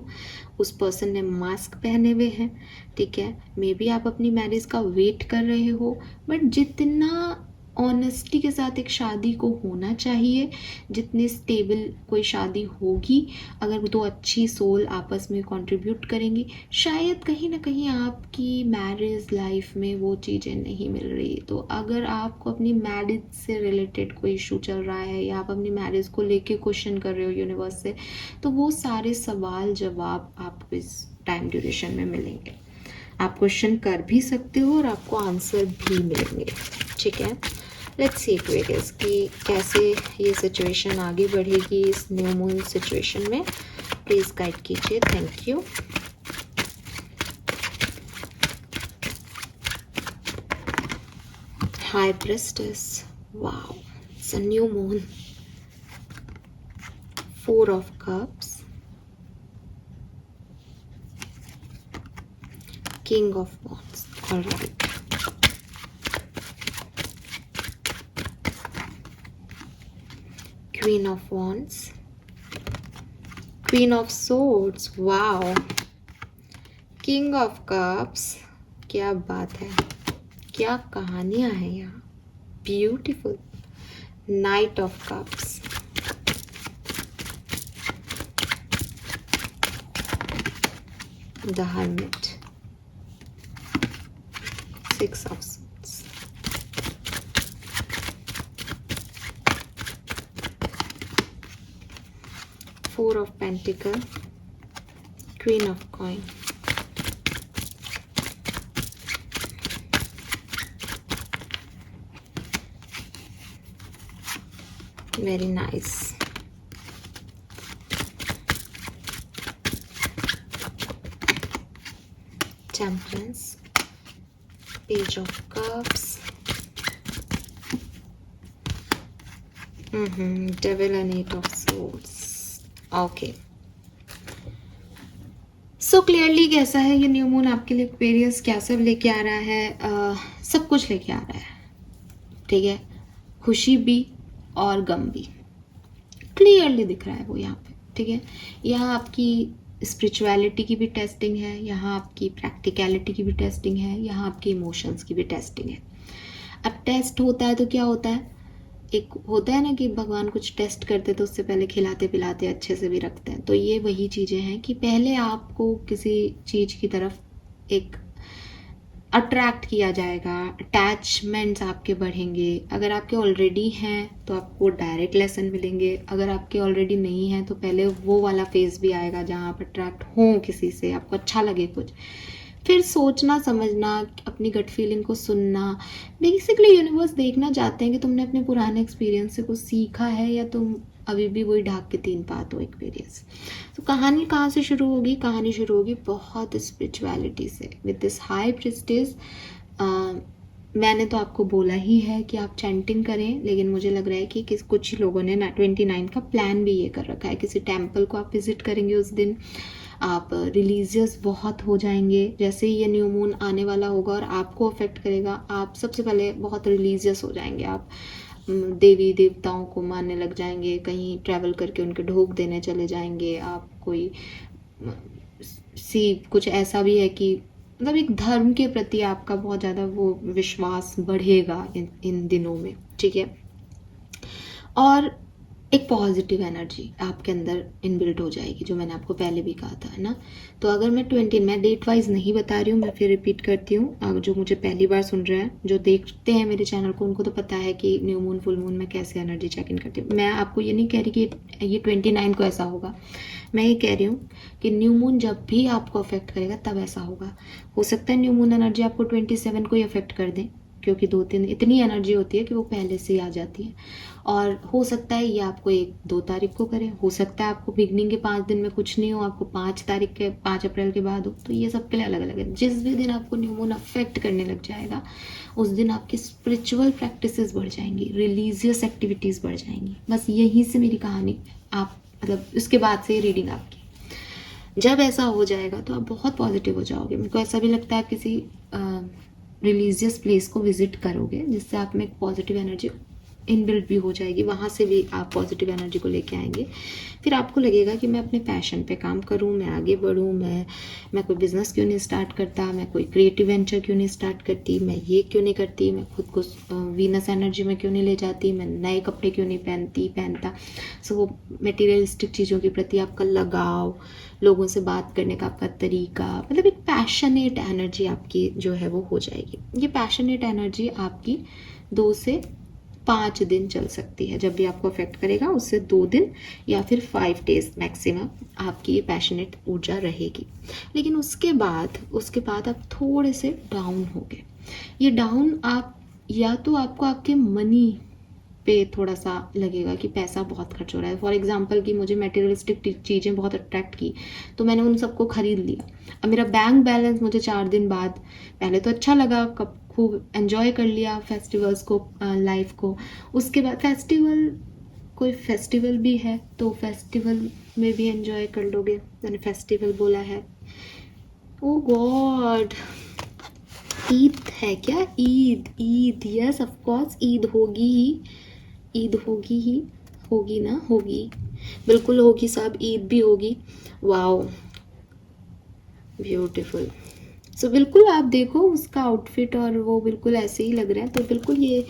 उस पर्सन ने मास्क पहने हुए हैं, ठीक है। मे बी आप अपनी मैरिज का वेट कर रहे हो, बट जितना ऑनेस्टी के साथ एक शादी को होना चाहिए, जितनी स्टेबल कोई शादी होगी, अगर दो अच्छी सोल आपस में कंट्रीब्यूट करेंगी, शायद कहीं ना कहीं आपकी मैरिज लाइफ में वो चीज़ें नहीं मिल रही। तो अगर आपको अपनी मैरिज से रिलेटेड कोई इशू चल रहा है, या आप अपनी मैरिज को लेके क्वेश्चन कर रहे हो यूनिवर्स से, तो वो सारे सवाल जवाब आपको इस टाइम ड्यूरेशन में मिलेंगे। आप क्वेश्चन कर भी सकते हो और आपको आंसर भी मिलेंगे, ठीक है। लेट्स सी एक्वेरियस कि कैसे ये सिचुएशन आगे बढ़ेगी इस न्यू मून सिचुएशन में। प्लीज़ गाइड कीजिए, thank you. High प्रेस्टेस, wow, it's a new moon. 4 of Cups, King of Wands. All right. Queen of Wands, Queen of Swords. Wow. King of Cups. क्या बात है, क्या कहानियां हैं यहाँ. Beautiful. Knight of Cups, the Hermit, 6 of Swords, Four of Pentacles, Queen of Coin, very nice. Temperance, Page of Cups, Devil and 8 of Swords. Okay. So clearly कैसा है ये न्यू मून आपके लिए एक्वेरियस, क्या सब लेके आ रहा है? सब कुछ लेके आ रहा है. ठीक है, खुशी भी और गम भी क्लियरली दिख रहा है वो यहाँ पे. ठीक है, यहाँ आपकी स्पिरिचुअलिटी की भी टेस्टिंग है, यहाँ आपकी प्रैक्टिकलिटी की भी टेस्टिंग है, यहाँ आपकी इमोशंस की भी टेस्टिंग है. अब टेस्ट होता है तो क्या होता है, एक होता है ना कि भगवान कुछ टेस्ट करते तो उससे पहले खिलाते पिलाते अच्छे से भी रखते हैं. तो ये वही चीज़ें हैं कि पहले आपको किसी चीज़ की तरफ एक अट्रैक्ट किया जाएगा, अटैचमेंट्स आपके बढ़ेंगे. अगर आपके ऑलरेडी हैं तो आपको डायरेक्ट लेसन मिलेंगे, अगर आपके ऑलरेडी नहीं हैं तो पहले वो वाला फेज भी आएगा जहाँ आप अट्रैक्ट हों किसी से, आपको अच्छा लगे कुछ, फिर सोचना समझना, अपनी गट फीलिंग को सुनना. बेसिकली यूनिवर्स देखना चाहते हैं कि तुमने अपने पुराने एक्सपीरियंस से कुछ सीखा है या तुम अभी भी वही ढाक के 3 पात हो एक्सपीरियंस. तो कहानी कहाँ से शुरू होगी? कहानी शुरू होगी बहुत स्पिरिचुअलिटी से, विद दिस हाई प्रिस्टेस. मैंने तो आपको बोला ही है कि आप चैंटिंग करें, लेकिन मुझे लग रहा है कि कुछ लोगों ने 29 का प्लान भी ये कर रखा है. किसी टेम्पल को आप विजिट करेंगे उस दिन, आप रिलीजियस बहुत हो जाएंगे. जैसे ही ये न्यू मून आने वाला होगा और आपको अफेक्ट करेगा, आप सबसे पहले बहुत रिलीजियस हो जाएंगे. आप देवी देवताओं को मानने लग जाएंगे, कहीं ट्रैवल करके उनके ढोक देने चले जाएंगे. आप कोई कुछ ऐसा भी है कि मतलब एक धर्म के प्रति आपका बहुत ज़्यादा वो विश्वास बढ़ेगा इन दिनों में. ठीक है, और एक पॉजिटिव एनर्जी आपके अंदर इनबिल्ट हो जाएगी, जो मैंने आपको पहले भी कहा था, है ना. तो अगर मैं डेट वाइज नहीं बता रही हूँ, मैं फिर रिपीट करती हूँ. जो मुझे पहली बार सुन रहे हैं, जो देखते हैं मेरे चैनल को, उनको तो पता है कि न्यू मून फुल मून में कैसे एनर्जी चेक इन करती हूँ. मैं आपको ये नहीं कह रही कि ये 29 को ऐसा होगा. मैं ये कह रही हूँ कि न्यू मून जब भी आपको अफेक्ट करेगा तब ऐसा होगा. हो सकता है न्यू मून एनर्जी आपको 27 को ही अफेक्ट कर दे, क्योंकि 2-3 इतनी एनर्जी होती है कि वो पहले से ही आ जाती है. और हो सकता है ये आपको 1-2 तारीख को करे, हो सकता है आपको बिगनिंग के 5 दिन में कुछ नहीं हो, आपको 5 अप्रैल के बाद हो. तो ये सबके लिए अलग अलग है. जिस भी दिन आपको न्यू मून अफेक्ट करने लग जाएगा, उस दिन आपकी स्पिरिचुअल प्रैक्टिसेस बढ़ जाएंगी, रिलीजियस एक्टिविटीज़ बढ़ जाएंगी. बस यहीं से मेरी कहानी, आप मतलब उसके बाद से रीडिंग आपकी. जब ऐसा हो जाएगा तो आप बहुत पॉजिटिव हो जाओगे. मेरे को ऐसा भी लगता है आप किसी रिलीजियस प्लेस को विजिट करोगे, जिससे आप में एक पॉजिटिव एनर्जी इनबिल्ट भी हो जाएगी, वहाँ से भी आप पॉजिटिव एनर्जी को लेके आएंगे. फिर आपको लगेगा कि मैं अपने पैशन पे काम करूँ, मैं आगे बढ़ूँ, मैं कोई बिज़नेस क्यों नहीं स्टार्ट करता, मैं कोई क्रिएटिव वेंचर क्यों नहीं स्टार्ट करती, मैं ये क्यों नहीं करती, मैं खुद को वीनस एनर्जी में क्यों नहीं ले जाती, मैं नए कपड़े क्यों नहीं पहनता. सो वो मटेरियलिस्टिक चीज़ों के प्रति आपका लगाव, लोगों से बात करने का आपका तरीका, मतलब एक पैशनेट एनर्जी आपकी जो है वो हो जाएगी. ये पैशनेट एनर्जी आपकी 2 से 5 दिन चल सकती है. जब भी आपको अफेक्ट करेगा उससे 2 दिन या फिर 5 डेज मैक्सिमम आपकी ये पैशनेट ऊर्जा रहेगी. लेकिन उसके बाद आप थोड़े से डाउन होगे. ये डाउन आप या तो आपको आपके मनी पे थोड़ा सा लगेगा कि पैसा बहुत खर्च हो रहा है. फॉर एग्जांपल कि मुझे मटेरियलिस्टिक चीज़ें बहुत अट्रैक्ट की, तो मैंने उन सबको खरीद लिया. अब मेरा बैंक बैलेंस मुझे 4 दिन बाद, पहले तो अच्छा लगा, खूब एंजॉय कर लिया फेस्टिवल्स को, लाइफ को. उसके बाद फेस्टिवल कोई फेस्टिवल भी है तो फेस्टिवल में भी एंजॉय कर लोगे, मैंने फेस्टिवल बोला है। ओ गॉड, ईद है क्या? Eid, Eid, yes of course Eid होगी ही, ईद होगी ही, होगी ना, होगी, बिल्कुल होगी साहब, ईद भी होगी। Wow beautiful. सो बिल्कुल आप देखो उसका आउटफिट और वो बिल्कुल ऐसे ही लग रहा है, तो बिल्कुल ये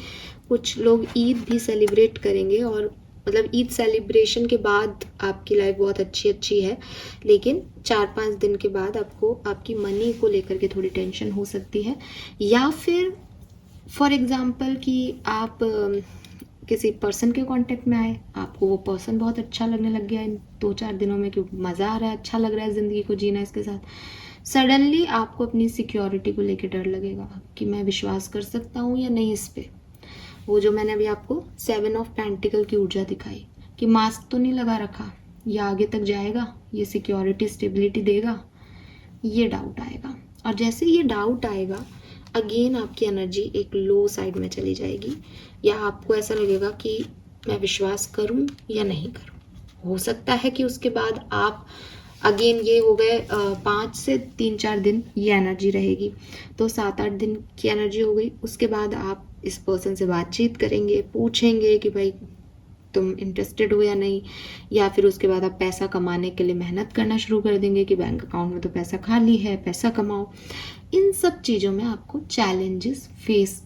कुछ लोग ईद भी सेलिब्रेट करेंगे, और मतलब ईद सेलिब्रेशन के बाद आपकी लाइफ बहुत अच्छी है, लेकिन 4-5 दिन के बाद आपको आपकी मनी को लेकर के थोड़ी टेंशन हो सकती है। या फिर फॉर एग्ज़ाम्पल कि आप किसी पर्सन के कांटेक्ट में आए, आपको वो पर्सन बहुत अच्छा लगने लग गया इन 2-4 दिनों में, क्योंकि मज़ा आ रहा है, अच्छा लग रहा है ज़िंदगी को जीना इसके साथ। सडनली आपको अपनी सिक्योरिटी को लेकर डर लगेगा कि मैं विश्वास कर सकता हूँ या नहीं इस पे। वो जो मैंने अभी आपको 7 ऑफ पेंटिकल की ऊर्जा दिखाई कि मास्क तो नहीं लगा रखा, ये आगे तक जाएगा, ये सिक्योरिटी स्टेबिलिटी देगा, ये डाउट आएगा। और जैसे ये डाउट आएगा, अगेन आपकी एनर्जी एक लो साइड में चली जाएगी, या आपको ऐसा लगेगा कि मैं विश्वास करूं या नहीं करूं। हो सकता है कि उसके बाद आप अगेन, ये हो गए 5 से 3-4 दिन ये एनर्जी रहेगी, तो 7-8 दिन की एनर्जी हो गई। उसके बाद आप इस पर्सन से बातचीत करेंगे, पूछेंगे कि भाई तुम इंटरेस्टेड हो या नहीं, या फिर उसके बाद आप पैसा कमाने के लिए मेहनत करना शुरू कर देंगे कि बैंक अकाउंट में तो पैसा खाली है, पैसा कमाओ। इन सब चीज़ों में आपको चैलेंजेस फेस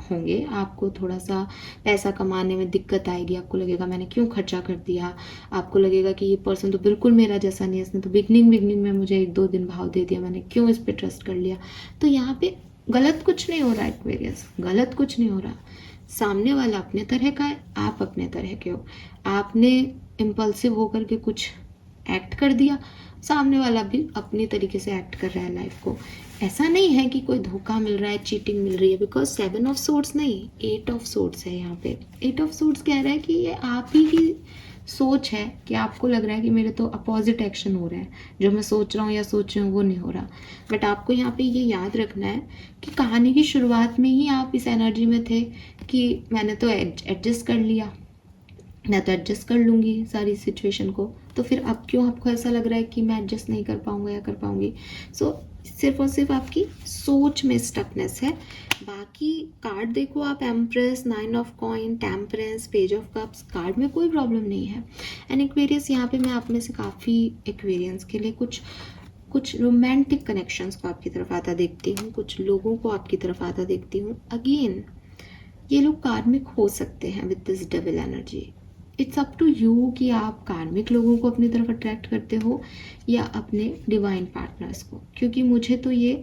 होंगे, आपको थोड़ा सा पैसा कमाने में दिक्कत आएगी, आपको लगेगा मैंने क्यों खर्चा कर दिया, आपको लगेगा कि ये पर्सन तो बिल्कुल मेरा जैसा नहीं है, इसने तो बिगनिंग में मुझे 1-2 दिन भाव दे दिया, मैंने क्यों इस पर ट्रस्ट कर लिया। तो यहाँ पे गलत कुछ नहीं हो रहा है एक्वेरियस, गलत कुछ नहीं हो रहा। सामने वाला अपने तरह का है, आप अपने तरह के हो। आपने इम्पल्सिव होकर के कुछ एक्ट कर दिया, सामने वाला भी अपनी तरीके से एक्ट कर रहा है लाइफ को। ऐसा नहीं है कि कोई धोखा मिल रहा है, चीटिंग मिल रही है, बिकॉज 7 ऑफ सोर्ड्स नहीं, 8 ऑफ सोर्ड्स है यहाँ पे। 8 ऑफ सोर्ड्स कह रहा है कि ये आप ही की सोच है कि आपको लग रहा है कि मेरे तो अपोजिट एक्शन हो रहा है, जो मैं सोच रहा हूँ या सोच रही हूँ वो नहीं हो रहा। बट आपको यहाँ पे ये याद रखना है कि कहानी की शुरुआत में ही आप इस एनर्जी में थे कि मैंने तो एडजस्ट कर लिया, मैं तो एडजस्ट कर लूँगी सारी सिचुएशन को, तो फिर अब क्यों आपको ऐसा लग रहा है कि मैं एडजस्ट नहीं कर पाऊँगा या कर पाऊँगी। सो सिर्फ और सिर्फ आपकी सोच में स्टकनेस है। बाकी कार्ड देखो आप, empress, 9 of coin, temperance, page of cups, card में कोई प्रॉब्लम नहीं है। एंड एक्वेरियस, यहाँ पे मैं आप में से काफ़ी एक्वेरियंस के लिए कुछ रोमांटिक कनेक्शंस को आपकी तरफ आता देखती हूँ, कुछ लोगों को आपकी तरफ आता देखती हूँ। अगेन ये लोग कार्मिक हो सकते हैं with this devil energy. It's up to you कि आप कार्मिक लोगों को अपनी तरफ अट्रैक्ट करते हो या अपने डिवाइन पार्टनर्स को, क्योंकि मुझे तो ये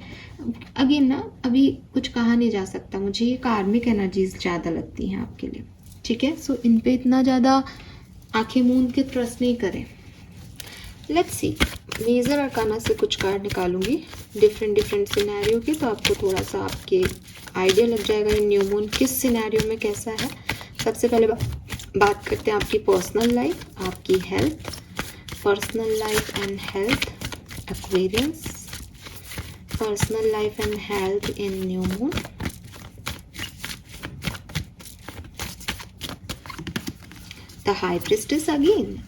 अगेन ना अभी कुछ कहा नहीं जा सकता, मुझे ये कार्मिक एनर्जीज ज़्यादा लगती हैं आपके लिए, ठीक है। सो इन पे इतना ज़्यादा आंखें मूंद के ट्रस्ट नहीं करें। लेट्स सी, मेजर अरकाना से कुछ कार्ड निकालूंगी डिफरेंट सिनेरियो के, तो आपको थोड़ा सा आपके आइडिया लग जाएगा ये न्यू मून किस सिनेरियो में कैसा है। सबसे पहले बात करते हैं आपकी पर्सनल लाइफ, आपकी health, personal life and health Aquarians, personal life and health in new moon. The high priestess again,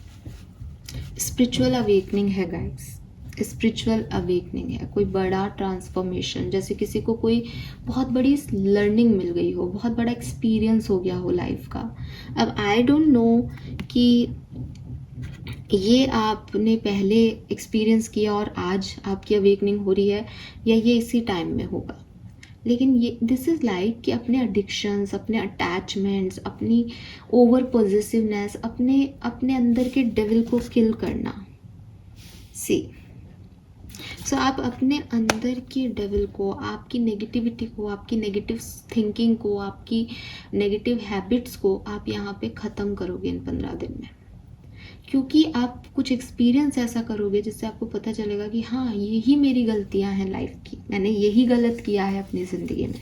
spiritual awakening है गाइस, स्पिरिचुअल अवेकनिंग है, कोई बड़ा ट्रांसफॉर्मेशन, जैसे किसी को कोई बहुत बड़ी लर्निंग मिल गई हो, बहुत बड़ा एक्सपीरियंस हो गया हो लाइफ का। अब आई डोंट नो कि ये आपने पहले एक्सपीरियंस किया और आज आपकी अवेकनिंग हो रही है, या ये इसी टाइम में होगा, लेकिन ये दिस इज़ लाइक कि अपने एडिक्शंस, अपने अटैचमेंट्स, अपनी ओवर पॉजिटिवनेस, अपने अंदर के डेविल को किल करना। सी सो आप अपने अंदर के डेविल को, आपकी नेगेटिविटी को, आपकी नेगेटिव थिंकिंग को, आपकी नेगेटिव हैबिट्स को आप यहाँ पे ख़त्म करोगे इन 15 दिन में, क्योंकि आप कुछ एक्सपीरियंस ऐसा करोगे जिससे आपको पता चलेगा कि हाँ यही मेरी गलतियाँ हैं लाइफ की, मैंने यही गलत किया है अपनी ज़िंदगी में,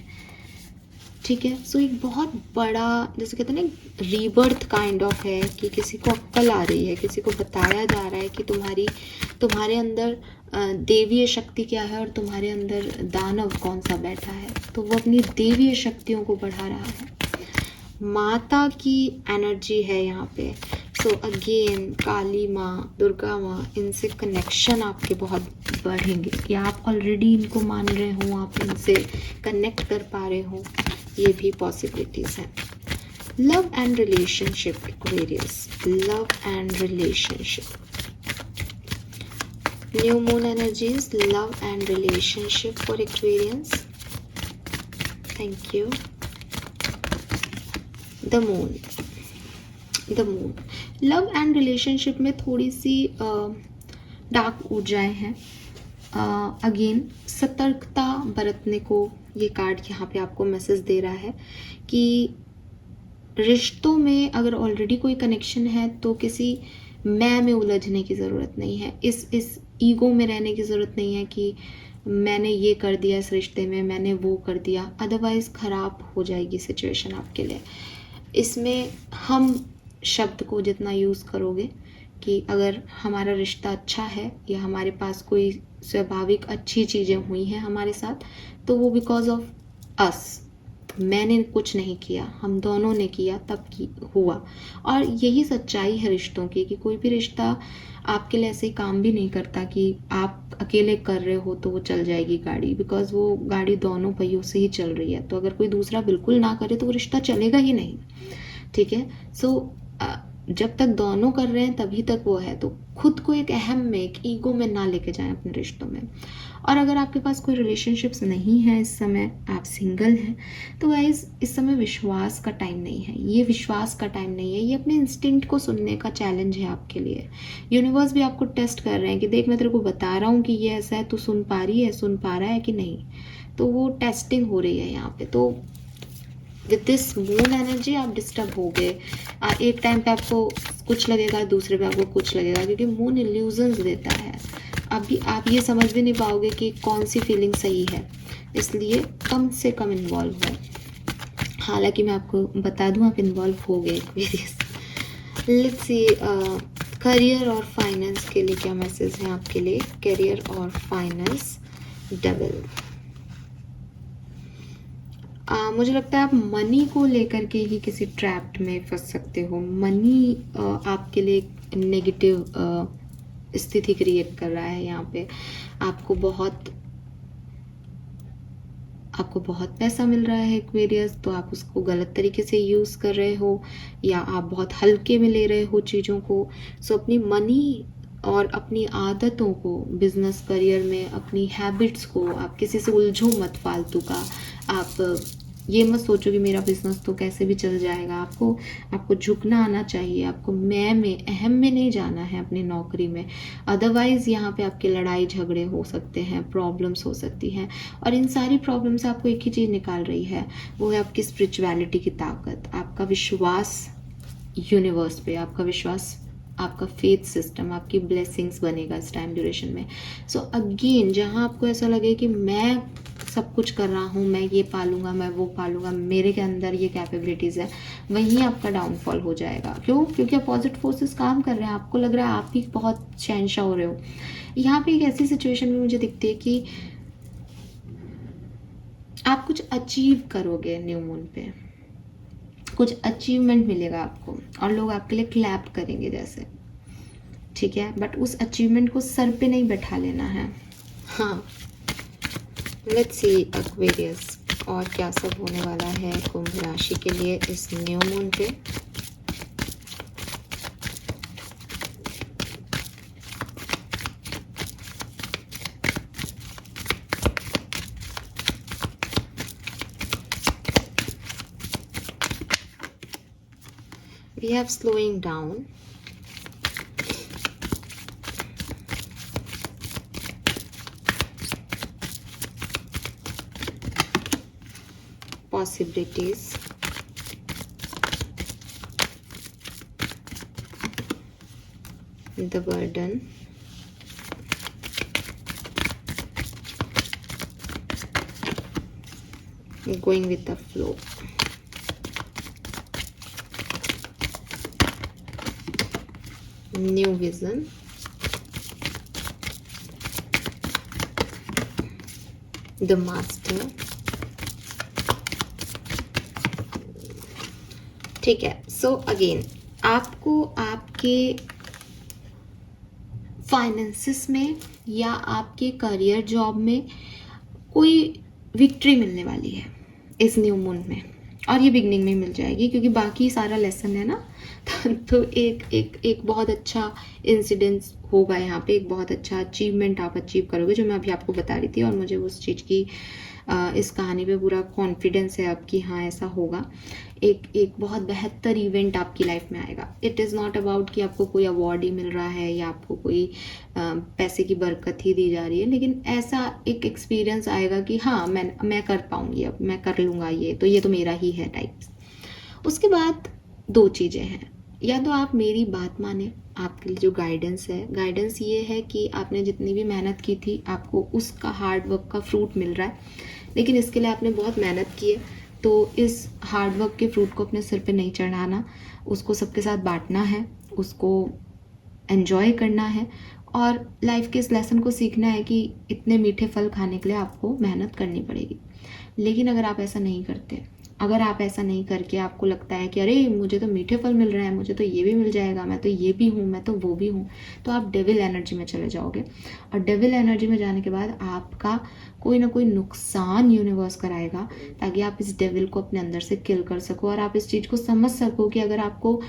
ठीक है। सो एक बहुत बड़ा, जैसे कहते हैं ना, रीबर्थ काइंड ऑफ है कि किसी को अक्ल आ रही है, किसी को बताया जा रहा है कि तुम्हारे अंदर देवीय शक्ति क्या है और तुम्हारे अंदर दानव कौन सा बैठा है, तो वो अपनी देवीय शक्तियों को बढ़ा रहा है। माता की एनर्जी है यहाँ पे। सो अगेन काली माँ, दुर्गा माँ, इनसे कनेक्शन आपके बहुत बढ़ेंगे कि आप ऑलरेडी इनको मान रहे हो, आप इनसे कनेक्ट कर पा रहे हो, ये भी पॉसिबिलिटीज़ हैं। Love and relationship Aquarius, love and relationship, new moon energies, love and relationship for Aquarians. Thank you. The moon, the moon, love and relationship में थोड़ी सी डार्क ऊर्जाएं हैं। अगेन सतर्कता बरतने को ये कार्ड यहाँ पे आपको मैसेज दे रहा है कि रिश्तों में अगर ऑलरेडी कोई कनेक्शन है तो किसी मैं में उलझने की ज़रूरत नहीं है, इस ईगो में रहने की ज़रूरत नहीं है कि मैंने ये कर दिया इस रिश्ते में, मैंने वो कर दिया, अदरवाइज़ ख़राब हो जाएगी सिचुएशन आपके लिए। इसमें हम शब्द को जितना यूज़ करोगे कि अगर हमारा रिश्ता अच्छा है या हमारे पास कोई स्वाभाविक अच्छी चीज़ें हुई हैं हमारे साथ, तो वो बिकॉज ऑफ अस, मैंने कुछ नहीं किया, हम दोनों ने किया तब की हुआ। और यही सच्चाई है रिश्तों की कि कोई भी रिश्ता आपके लिए ऐसे काम भी नहीं करता कि आप अकेले कर रहे हो तो वो चल जाएगी गाड़ी, बिकॉज वो गाड़ी दोनों पहियों से ही चल रही है। तो अगर कोई दूसरा बिल्कुल ना करे तो वो रिश्ता चलेगा ही नहीं, ठीक है। सो जब तक दोनों कर रहे हैं तभी तक वो है। तो खुद को एक अहम में, एक ईगो में ना लेके जाएं अपने रिश्तों में। और अगर आपके पास कोई रिलेशनशिप्स नहीं है इस समय, आप सिंगल हैं, तो गाइस इस समय विश्वास का टाइम नहीं है, ये विश्वास का टाइम नहीं है, ये अपने इंस्टिंक्ट को सुनने का चैलेंज है आपके लिए। यूनिवर्स भी आपको टेस्ट कर रहे हैं कि देख मैं तेरे को बता रहा हूँ कि ये ऐसा है, तू सुन पा रही है, सुन पा रहा है कि नहीं। तो वो टेस्टिंग हो रही है यहाँ पे। तो विद दिस मून एनर्जी आप डिस्टर्ब हो गए। एक टाइम पे आपको कुछ लगेगा, दूसरे पे आपको कुछ लगेगा, क्योंकि मून इल्यूजन्स देता है। अभी आप ये समझ भी नहीं पाओगे कि कौन सी फीलिंग सही है, इसलिए कम से कम इन्वॉल्व हो। हालांकि मैं आपको बता दूं आप इन्वॉल्व हो गए। लेट्स सी करियर और फाइनेंस के लिए क्या मैसेज है आपके लिए। करियर और फाइनेंस, डबल। मुझे लगता है आप मनी को लेकर के ही किसी ट्रैप्ड में फंस सकते हो। मनी आपके लिए एक नेगेटिव स्थिति क्रिएट कर रहा है यहाँ पे। आपको बहुत पैसा मिल रहा है एक्वेरियस, तो आप उसको गलत तरीके से यूज़ कर रहे हो या आप बहुत हल्के में ले रहे हो चीज़ों को। सो अपनी मनी और अपनी आदतों को, बिजनेस करियर में अपनी हैबिट्स को, आप किसी से उलझो मत फालतू का। आप ये मत सोचो कि मेरा बिजनेस तो कैसे भी चल जाएगा। आपको झुकना आना चाहिए। आपको मैं में, अहम में नहीं जाना है अपनी नौकरी में। अदरवाइज़ यहाँ पे आपके लड़ाई झगड़े हो सकते हैं, प्रॉब्लम्स हो सकती हैं। और इन सारी प्रॉब्लम से आपको एक ही चीज़ निकाल रही है, वो है आपकी स्पिरिचुअलिटी की ताकत, आपका विश्वास यूनिवर्स पे, आपका विश्वास, आपका फेथ सिस्टम, आपकी ब्लेसिंग्स बनेगा इस टाइम ड्यूरेशन में। सो अगेन जहाँ आपको ऐसा लगे कि मैं सब कुछ कर रहा हूँ, मैं ये पालूंगा, मैं वो पालूंगा, मेरे के अंदर ये कैपेबिलिटीज़ है, वहीं आपका डाउनफॉल हो जाएगा। क्यों? क्योंकि अपोजिट फोर्सेस काम कर रहे हैं। आपको लग रहा है आप ही बहुत शहंशाह हो रहे हो। यहाँ पे एक ऐसी सिचुएशन में मुझे दिखती है कि आप कुछ अचीव करोगे न्यू मून पे, कुछ अचीवमेंट मिलेगा आपको और लोग आपके लिए क्लैप करेंगे जैसे, ठीक है। बट उस अचीवमेंट को सर पे नहीं बैठा लेना है। हाँ, लेट्स सी एक्वेरियस और क्या सब होने वाला है कुंभ राशि के लिए इस न्यू मून पे। We have slowing down, possibilities, the burden, going with the flow, new vision, the master, ठीक है। सो अगेन आपको आपके फाइनेंसिस में या आपके करियर जॉब में कोई विक्ट्री मिलने वाली है इस न्यू मून में, और ये बिगनिंग में मिल जाएगी क्योंकि बाकी सारा लेसन है ना। तो एक बहुत अच्छा इंसिडेंस होगा यहाँ पे, एक बहुत अच्छा अचीवमेंट आप अचीव करोगे जो मैं अभी आपको बता रही थी, और मुझे उस चीज़ की इस कहानी पे पूरा कॉन्फिडेंस है अब कि हाँ ऐसा होगा। एक बहुत बेहतर इवेंट आपकी लाइफ में आएगा। इट इज़ नॉट अबाउट कि आपको कोई अवार्ड ही मिल रहा है या आपको कोई पैसे की बरकत ही दी जा रही है, लेकिन ऐसा एक एक्सपीरियंस आएगा कि हाँ मैं कर पाऊँगी, अब मैं कर लूँगा ये तो मेरा ही है टाइप्स। उसके बाद दो चीज़ें हैं, या तो आप मेरी बात माने, आपके लिए जो गाइडेंस है, गाइडेंस ये है कि आपने जितनी भी मेहनत की थी आपको उसका हार्ड वर्क का फ्रूट मिल रहा है, लेकिन इसके लिए आपने बहुत मेहनत की है, तो इस हार्ड वर्क के फ्रूट को अपने सिर पे नहीं चढ़ाना, उसको सबके साथ बांटना है, उसको एन्जॉय करना है, और लाइफ के इस लेसन को सीखना है कि इतने मीठे फल खाने के लिए आपको मेहनत करनी पड़ेगी। लेकिन अगर आप ऐसा नहीं करते, अगर आप ऐसा नहीं करके आपको लगता है कि अरे मुझे तो मीठे फल मिल रहे हैं, मुझे तो ये भी मिल जाएगा, मैं तो ये भी हूँ, मैं तो वो भी हूँ, तो आप डेविल एनर्जी में चले जाओगे। और डेविल एनर्जी में जाने के बाद आपका कोई ना कोई नुकसान यूनिवर्स कराएगा ताकि आप इस डेविल को अपने अंदर से किल कर सको, और आप इस चीज़ को समझ सको कि अगर आपको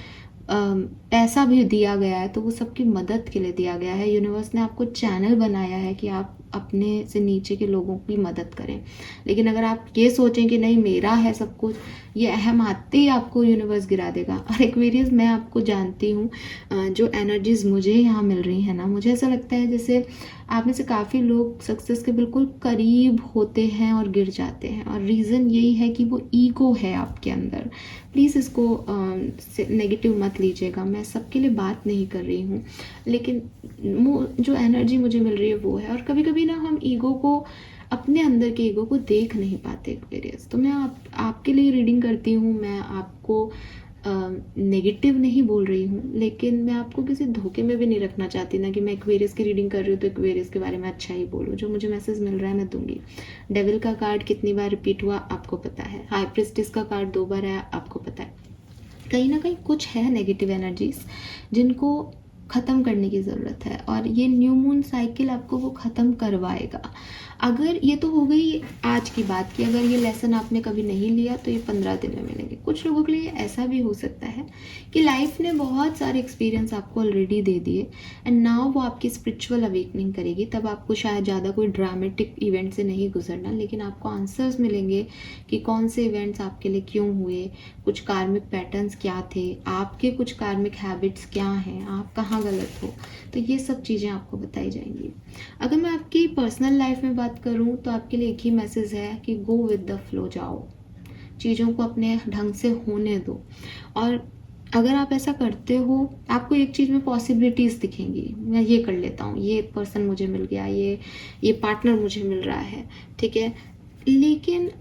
पैसा भी दिया गया है तो वो सबकी मदद के लिए दिया गया है। यूनिवर्स ने आपको चैनल बनाया है कि आप अपने से नीचे के लोगों की मदद करें। लेकिन अगर आप ये सोचें कि नहीं मेरा है सब कुछ, ये अहम आते ही आपको यूनिवर्स गिरा देगा। और एक्वेरियस, मैं आपको जानती हूँ, जो एनर्जीज मुझे यहाँ मिल रही हैं ना, मुझे ऐसा लगता है जैसे आप में से काफ़ी लोग सक्सेस के बिल्कुल करीब होते हैं और गिर जाते हैं, और रीज़न यही है कि वो ईगो है आपके अंदर। प्लीज़ इसको नेगेटिव मत लीजिएगा, मैं सबके लिए बात नहीं कर रही हूँ, लेकिन जो एनर्जी मुझे मिल रही है वो है। और कभी कभी ना हम ईगो को, अपने अंदर के ईगो को देख नहीं पाते एक्वेरियस। तो मैं आपके लिए रीडिंग करती हूँ, मैं आपको नेगेटिव नहीं बोल रही हूँ, लेकिन मैं आपको किसी धोखे में भी नहीं रखना चाहती ना कि मैं एक्वेरियस की रीडिंग कर रही हूँ तो एक्वेरियस के बारे में अच्छा ही बोलूँ। जो मुझे मैसेज मिल रहा है मैं दूंगी। डेविल का कार्ड कितनी बार रिपीट हुआ आपको पता है, हाई प्रिस्टिस का कार्ड 2 बार आया आपको पता है। कहीं ना कहीं कुछ है नेगेटिव एनर्जीज जिनको ख़त्म करने की ज़रूरत है, और ये न्यू मून साइकिल आपको वो ख़त्म करवाएगा। अगर ये तो हो गई आज की बात की, अगर ये लेसन आपने कभी नहीं लिया तो ये 15 दिन में मिलेंगे। कुछ लोगों के लिए ऐसा भी हो सकता है कि लाइफ ने बहुत सारे एक्सपीरियंस आपको ऑलरेडी दे दिए, एंड नाउ वो आपकी स्पिरिचुअल अवेकनिंग करेगी। तब आपको शायद ज़्यादा कोई ड्रामेटिक इवेंट से नहीं गुजरना, लेकिन आपको आंसर्स मिलेंगे कि कौन से इवेंट्स आपके लिए क्यों हुए, कुछ कार्मिक पैटर्न्स क्या थे, आपके कुछ कार्मिक हैबिट्स क्या हैं, आप कहाँ गलत हो, तो ये सब चीज़ें आपको बताई जाएंगी। अगर मैं आपकी पर्सनल लाइफ में बात करूं तो आपके लिए एक ही मैसेज है कि गो विद द फ्लो, जाओ, चीज़ों को अपने ढंग से होने दो। और अगर आप ऐसा करते हो आपको एक चीज़ में पॉसिबिलिटीज़ दिखेंगी, मैं ये कर लेता हूँ, ये पर्सन मुझे मिल गया, ये पार्टनर मुझे मिल रहा है, ठीक है, लेकिन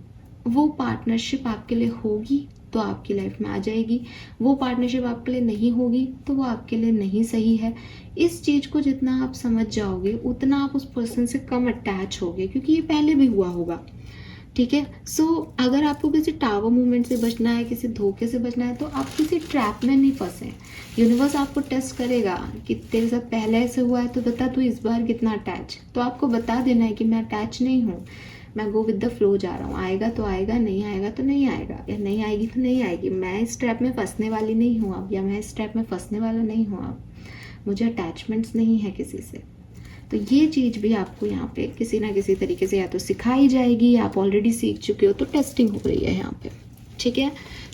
वो पार्टनरशिप आपके लिए होगी तो आपकी लाइफ में आ जाएगी, वो पार्टनरशिप आपके लिए नहीं होगी तो वो आपके लिए नहीं सही है। इस चीज़ को जितना आप समझ जाओगे उतना आप उस पर्सन से कम अटैच होगे, क्योंकि ये पहले भी हुआ होगा, ठीक है। सो अगर आपको किसी टावर मूवमेंट से बचना है, किसी धोखे से बचना है, तो आप किसी ट्रैप में नहीं फंसे। यूनिवर्स आपको टेस्ट करेगा कि तेरे साथ पहले ऐसे हुआ है तो बता तू इस बार कितना अटैच, तो आपको बता देना है कि मैं अटैच नहीं हूँ, मैं गो विद द फ्लो जा रहा हूँ, आएगा तो आएगा, नहीं आएगा तो नहीं आएगा, या नहीं आएगी तो नहीं आएगी, मैं इस ट्रैप में फंसने वाली नहीं हूँ अब, या मैं इस ट्रैप में फंसने वाला नहीं हूँ अब, मुझे अटैचमेंट्स नहीं है किसी से। तो ये चीज़ भी आपको यहाँ पे किसी ना किसी तरीके से या तो सिखाई जाएगी, या आप ऑलरेडी सीख चुके हो, तो टेस्टिंग हो रही है यहाँ पे, ठीक है।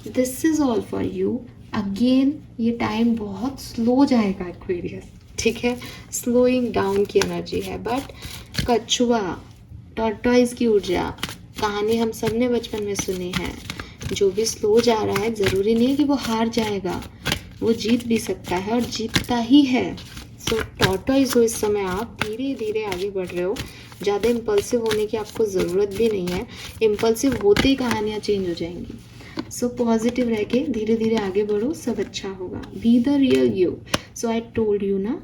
This is all for you. Again ये टाइम बहुत स्लो जाएगा एक्वेरियस, ठीक है, स्लोइंग डाउन की एनर्जी है, बट कछुआ, टॉर्टॉइज की ऊर्जा, कहानी हम सब ने बचपन में सुनी है, जो भी स्लो जा रहा है ज़रूरी नहीं है कि वो हार जाएगा, वो जीत भी सकता है और जीतता ही है। सो टॉर्टॉइज हो इस समय, आप धीरे धीरे आगे बढ़ रहे हो, ज़्यादा इम्पल्सिव होने की आपको ज़रूरत भी नहीं है, इम्पल्सिव होते ही कहानियाँ चेंज हो जाएंगी। सो पॉजिटिव रह के धीरे धीरे आगे बढ़ो, सब अच्छा होगा, be the real you. So I told you ना,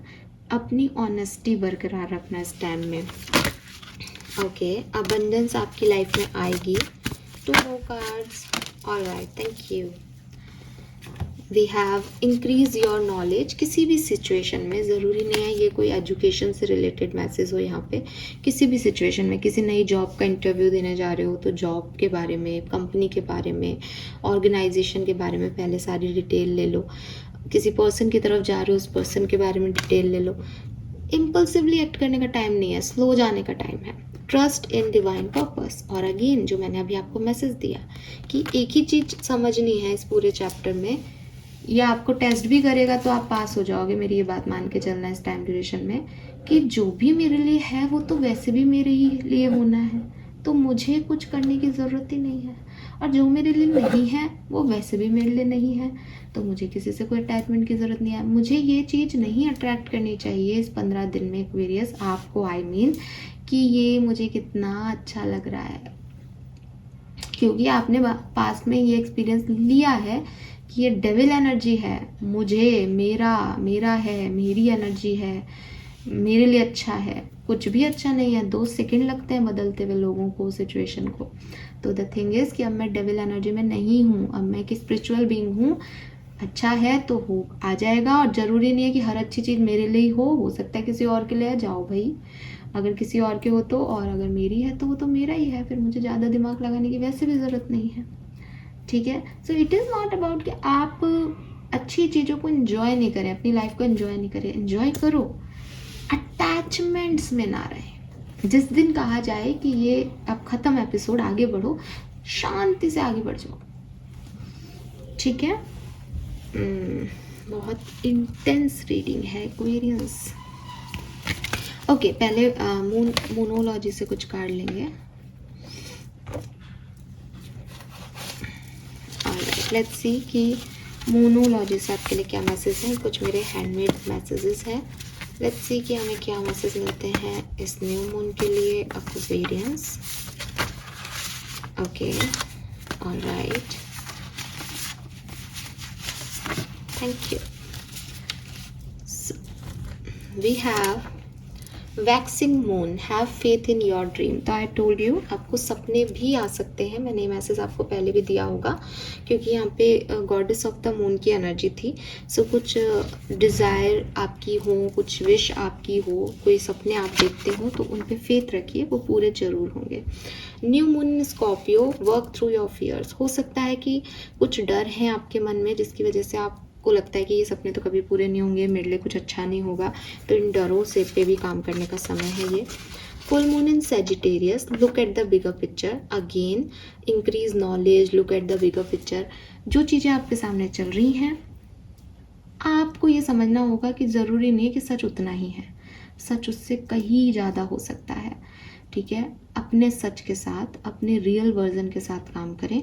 अपनी ऑनेस्टी बरकरार रखना इस टाइम में, ओके। अबंडेंस आपकी लाइफ में आएगी। 2 more cards, alright, thank you. We have increase your knowledge. किसी भी सिचुएशन में, ज़रूरी नहीं है ये कोई एजुकेशन से रिलेटेड मैसेज हो, यहाँ पे किसी भी सिचुएशन में, किसी नई जॉब का इंटरव्यू देने जा रहे हो तो जॉब के बारे में, कंपनी के बारे में, ऑर्गेनाइजेशन के बारे में पहले सारी डिटेल ले लो। किसी पर्सन की तरफ जा रहे हो, उस पर्सन के बारे में डिटेल ले लो। इम्पल्सिवली एक्ट करने का टाइम नहीं है, स्लो जाने का टाइम है। Trust in divine purpose. और अगेन जो मैंने अभी आपको मैसेज दिया कि एक ही चीज़ समझनी है इस पूरे चैप्टर में, या आपको टेस्ट भी करेगा तो आप पास हो जाओगे, मेरी ये बात मान के चलना इस टाइम ड्यूरेशन में, कि जो भी मेरे लिए है वो तो वैसे भी मेरे ही लिए होना है, तो मुझे कुछ करने की ज़रूरत ही नहीं है। और जो मेरे लिए नहीं है वो वैसे भी मेरे लिए नहीं है, तो मुझे किसी से कोई अटैचमेंट की ज़रूरत नहीं है। मुझे ये चीज़ नहीं अट्रैक्ट करनी चाहिए इस 15 दिन में एक्वेरियस आपको, आई मीन कि ये मुझे कितना अच्छा लग रहा है, क्योंकि आपने पास्ट में ये एक्सपीरियंस लिया है कि ये डेविल एनर्जी है, मुझे, मेरा है, मेरी एनर्जी है, मेरे लिए अच्छा है। कुछ भी अच्छा नहीं है, 2 सेकंड लगते हैं बदलते हुए लोगों को, सिचुएशन को। तो द थिंग इज़ कि अब मैं डेविल एनर्जी में नहीं हूँ, अब मैं एक स्पिरिचुअल बीइंग हूँ। अच्छा है तो हो आ जाएगा, और ज़रूरी नहीं है कि हर अच्छी चीज़ मेरे लिए ही हो सकता है किसी और के लिए जाओ भाई, अगर किसी और के हो तो, और अगर मेरी है तो वो तो मेरा ही है, फिर मुझे ज़्यादा दिमाग लगाने की वैसे भी ज़रूरत नहीं है। ठीक है, so it is not about कि आप अच्छी चीज़ों को एंजॉय नहीं करें, अपनी लाइफ को एंजॉय नहीं करें। एंजॉय करो, अटैचमेंट्स में ना रहें। जिस दिन कहा जाए कि ये अब ख़त्म एपिसोड, आगे बढ़ो, शांति से आगे बढ़ जाओ। ठीक है, बहुत इंटेंस रीडिंग है एक्वेरियंस। ओके, पहले मोनोलॉजी से कुछ कार्ड लेंगे। लेट्स सी कि मोनोलॉजी से आपके लिए क्या मैसेज है। कुछ मेरे हैंडमेड मैसेजेस हैं। लेट्स सी कि हमें क्या मैसेज मिलते हैं इस न्यू मून के लिए Aquarians. Okay, alright, thank you. We have waxing moon, have faith in your dream. तो आई टोल्ड यू, आपको सपने भी आ सकते हैं। मैंने ये मैसेज आपको पहले भी दिया होगा, क्योंकि यहाँ पे गॉडेस ऑफ द मून की एनर्जी थी। सो कुछ डिज़ायर आपकी हो, कुछ विश आपकी हो, कोई सपने आप देखते हो तो उन पे फेथ रखिए, वो पूरे जरूर होंगे। New moon in Scorpio, work through your fears. हो सकता है कि कुछ डर हैं आपके मन में जिसकी वजह से आपको लगता है कि ये सपने तो कभी पूरे नहीं होंगे, मेरे लिए कुछ अच्छा नहीं होगा, तो इन डरों से पे भी काम करने का समय है ये। Full moon in Sagittarius, look at the bigger picture, again increase knowledge, look at the bigger picture. जो चीज़ें आपके सामने चल रही हैं आपको ये समझना होगा कि ज़रूरी नहीं है कि सच उतना ही है, सच उससे कहीं ज़्यादा हो सकता है। ठीक है, अपने सच के साथ, अपने रियल वर्जन के साथ काम करें।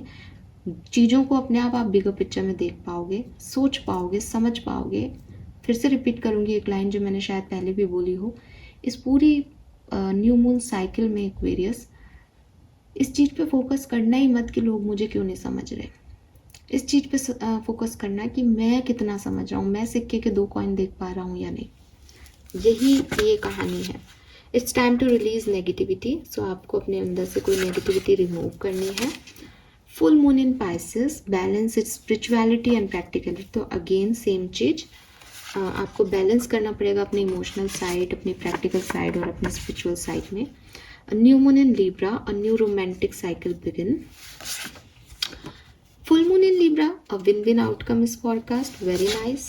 चीज़ों को अपने आप बिगर पिक्चर में देख पाओगे, सोच पाओगे, समझ पाओगे। फिर से रिपीट करूँगी एक लाइन जो मैंने शायद पहले भी बोली हो। इस पूरी न्यू मून साइकिल में एक्वेरियस, इस चीज़ पे फोकस करना ही मत कि लोग मुझे क्यों नहीं समझ रहे। इस चीज़ पे फोकस करना कि मैं कितना समझ रहा हूँ, मैं सिक्के के 2 कॉइन देख पा रहा हूँ या नहीं। यही ये कहानी है। It's time to release negativity. So आपको अपने अंदर से कोई नेगेटिविटी रिमूव करनी है। Full moon in Pisces, balance its spirituality and practicality. तो अगेन सेम चीज़, आपको बैलेंस करना पड़ेगा अपनी इमोशनल साइड, अपनी प्रैक्टिकल साइड और अपनी स्पिरिचुअल साइड में। New moon in Libra, a new romantic cycle begin. Full moon in Libra, a win-win outcome is forecast. Very nice.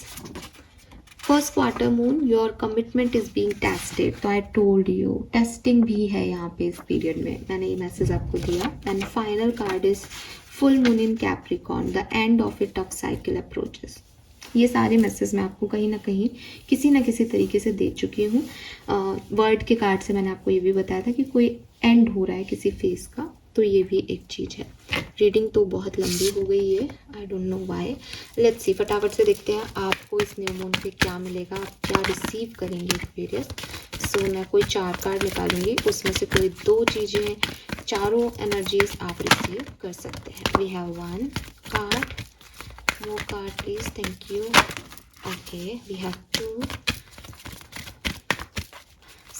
First quarter moon, your commitment is being tested. तो I told you, testing भी है यहाँ पे इस period में, मैंने ये message आपको दिया. And final card is full moon in Capricorn, the end of a tough cycle approaches. ये सारे मैसेज मैं आपको कहीं ना कहीं किसी ना किसी तरीके से दे चुकी हूँ. वर्ड के कार्ड से मैंने आपको ये भी बताया था कि कोई एंड हो रहा है किसी फेज का, तो ये भी एक चीज़ है. रीडिंग तो बहुत लंबी हो गई है, I don't know why. Let's see, फटाफट से देखते हैं आपको इस न्यू मून पे क्या मिलेगा, आप क्या रिसीव करेंगे एक्वेरियस. सो मैं कोई 4 कार्ड निकालूंगी, उसमें से कोई 2 चीज़ें, चारों एनर्जीज आप रिसीव कर सकते हैं. We have 1 card, more card please, thank you. Okay, we have 2,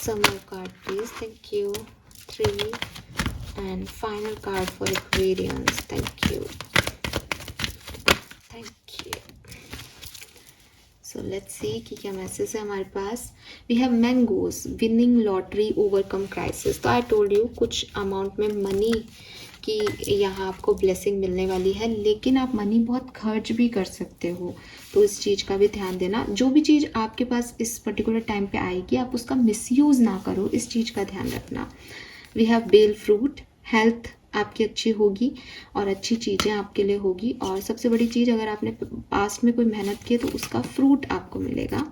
some more card please, thank you. 3, and final card for Aquarians, thank you, thank you. So let's see कि क्या message है हमारे पास. We have mangoes, winning lottery, overcome crisis. तो I told you कुछ amount में money की यहाँ आपको ब्लेसिंग मिलने वाली है, लेकिन आप मनी बहुत खर्च भी कर सकते हो, तो इस चीज़ का भी ध्यान देना. जो भी चीज़ आपके पास इस पर्टिकुलर टाइम पे आएगी आप उसका मिसयूज़ ना करो, इस चीज़ का ध्यान रखना. We have bell fruit, health आपकी अच्छी होगी और अच्छी चीज़ें आपके लिए होगी. और सबसे बड़ी चीज़, अगर आपने पास्ट में कोई मेहनत की है तो उसका फ्रूट आपको मिलेगा.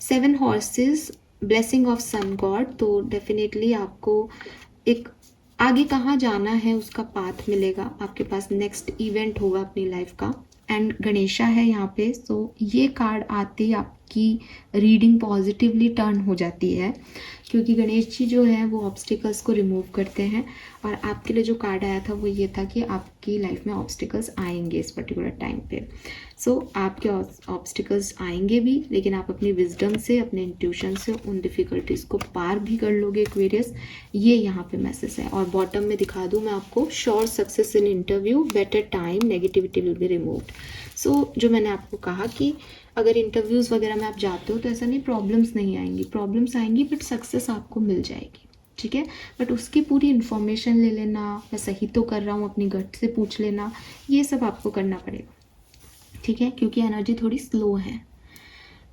7 horses, blessing of sun god. तो डेफिनेटली आपको एक आगे कहाँ जाना है उसका पाथ मिलेगा, आपके पास नेक्स्ट इवेंट होगा अपनी लाइफ का. एंड गणेशा है यहाँ पे. सो ये कार्ड आते ही आपकी रीडिंग पॉजिटिवली टर्न हो जाती है, क्योंकि गणेश जी जो है वो ऑब्स्टिकल्स को रिमूव करते हैं. और आपके लिए जो कार्ड आया था वो ये था कि आपकी लाइफ में ऑब्स्टिकल्स आएंगे इस पर्टिकुलर टाइम पे. सो आपके ऑब्स्टिकल्स आएंगे भी, लेकिन आप अपनी विजडम से, अपने इंट्यूशन से उन डिफ़िकल्टीज़ को पार भी कर लोगे एक्वेरियस. ये यहाँ पे मैसेज है. और बॉटम में दिखा दूँ मैं आपको, sure success in interview, better time, negativity will be removed. So जो मैंने आपको कहा कि अगर इंटरव्यूज़ वगैरह में आप जाते हो तो ऐसा नहीं प्रॉब्लम्स नहीं आएंगी, प्रॉब्लम्स आएंगी बट सक्सेस आपको मिल जाएगी. ठीक है, बट उसकी पूरी इन्फॉर्मेशन ले लेना, मैं सही तो कर रहा हूँ, अपनी गट से पूछ लेना, ये सब आपको करना पड़ेगा. ठीक है, क्योंकि एनर्जी थोड़ी स्लो है.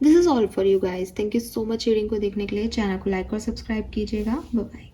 This is all for you guys. Thank you so much reading को देखने के लिए. चैनल को लाइक और सब्सक्राइब कीजिएगा. Bye bye.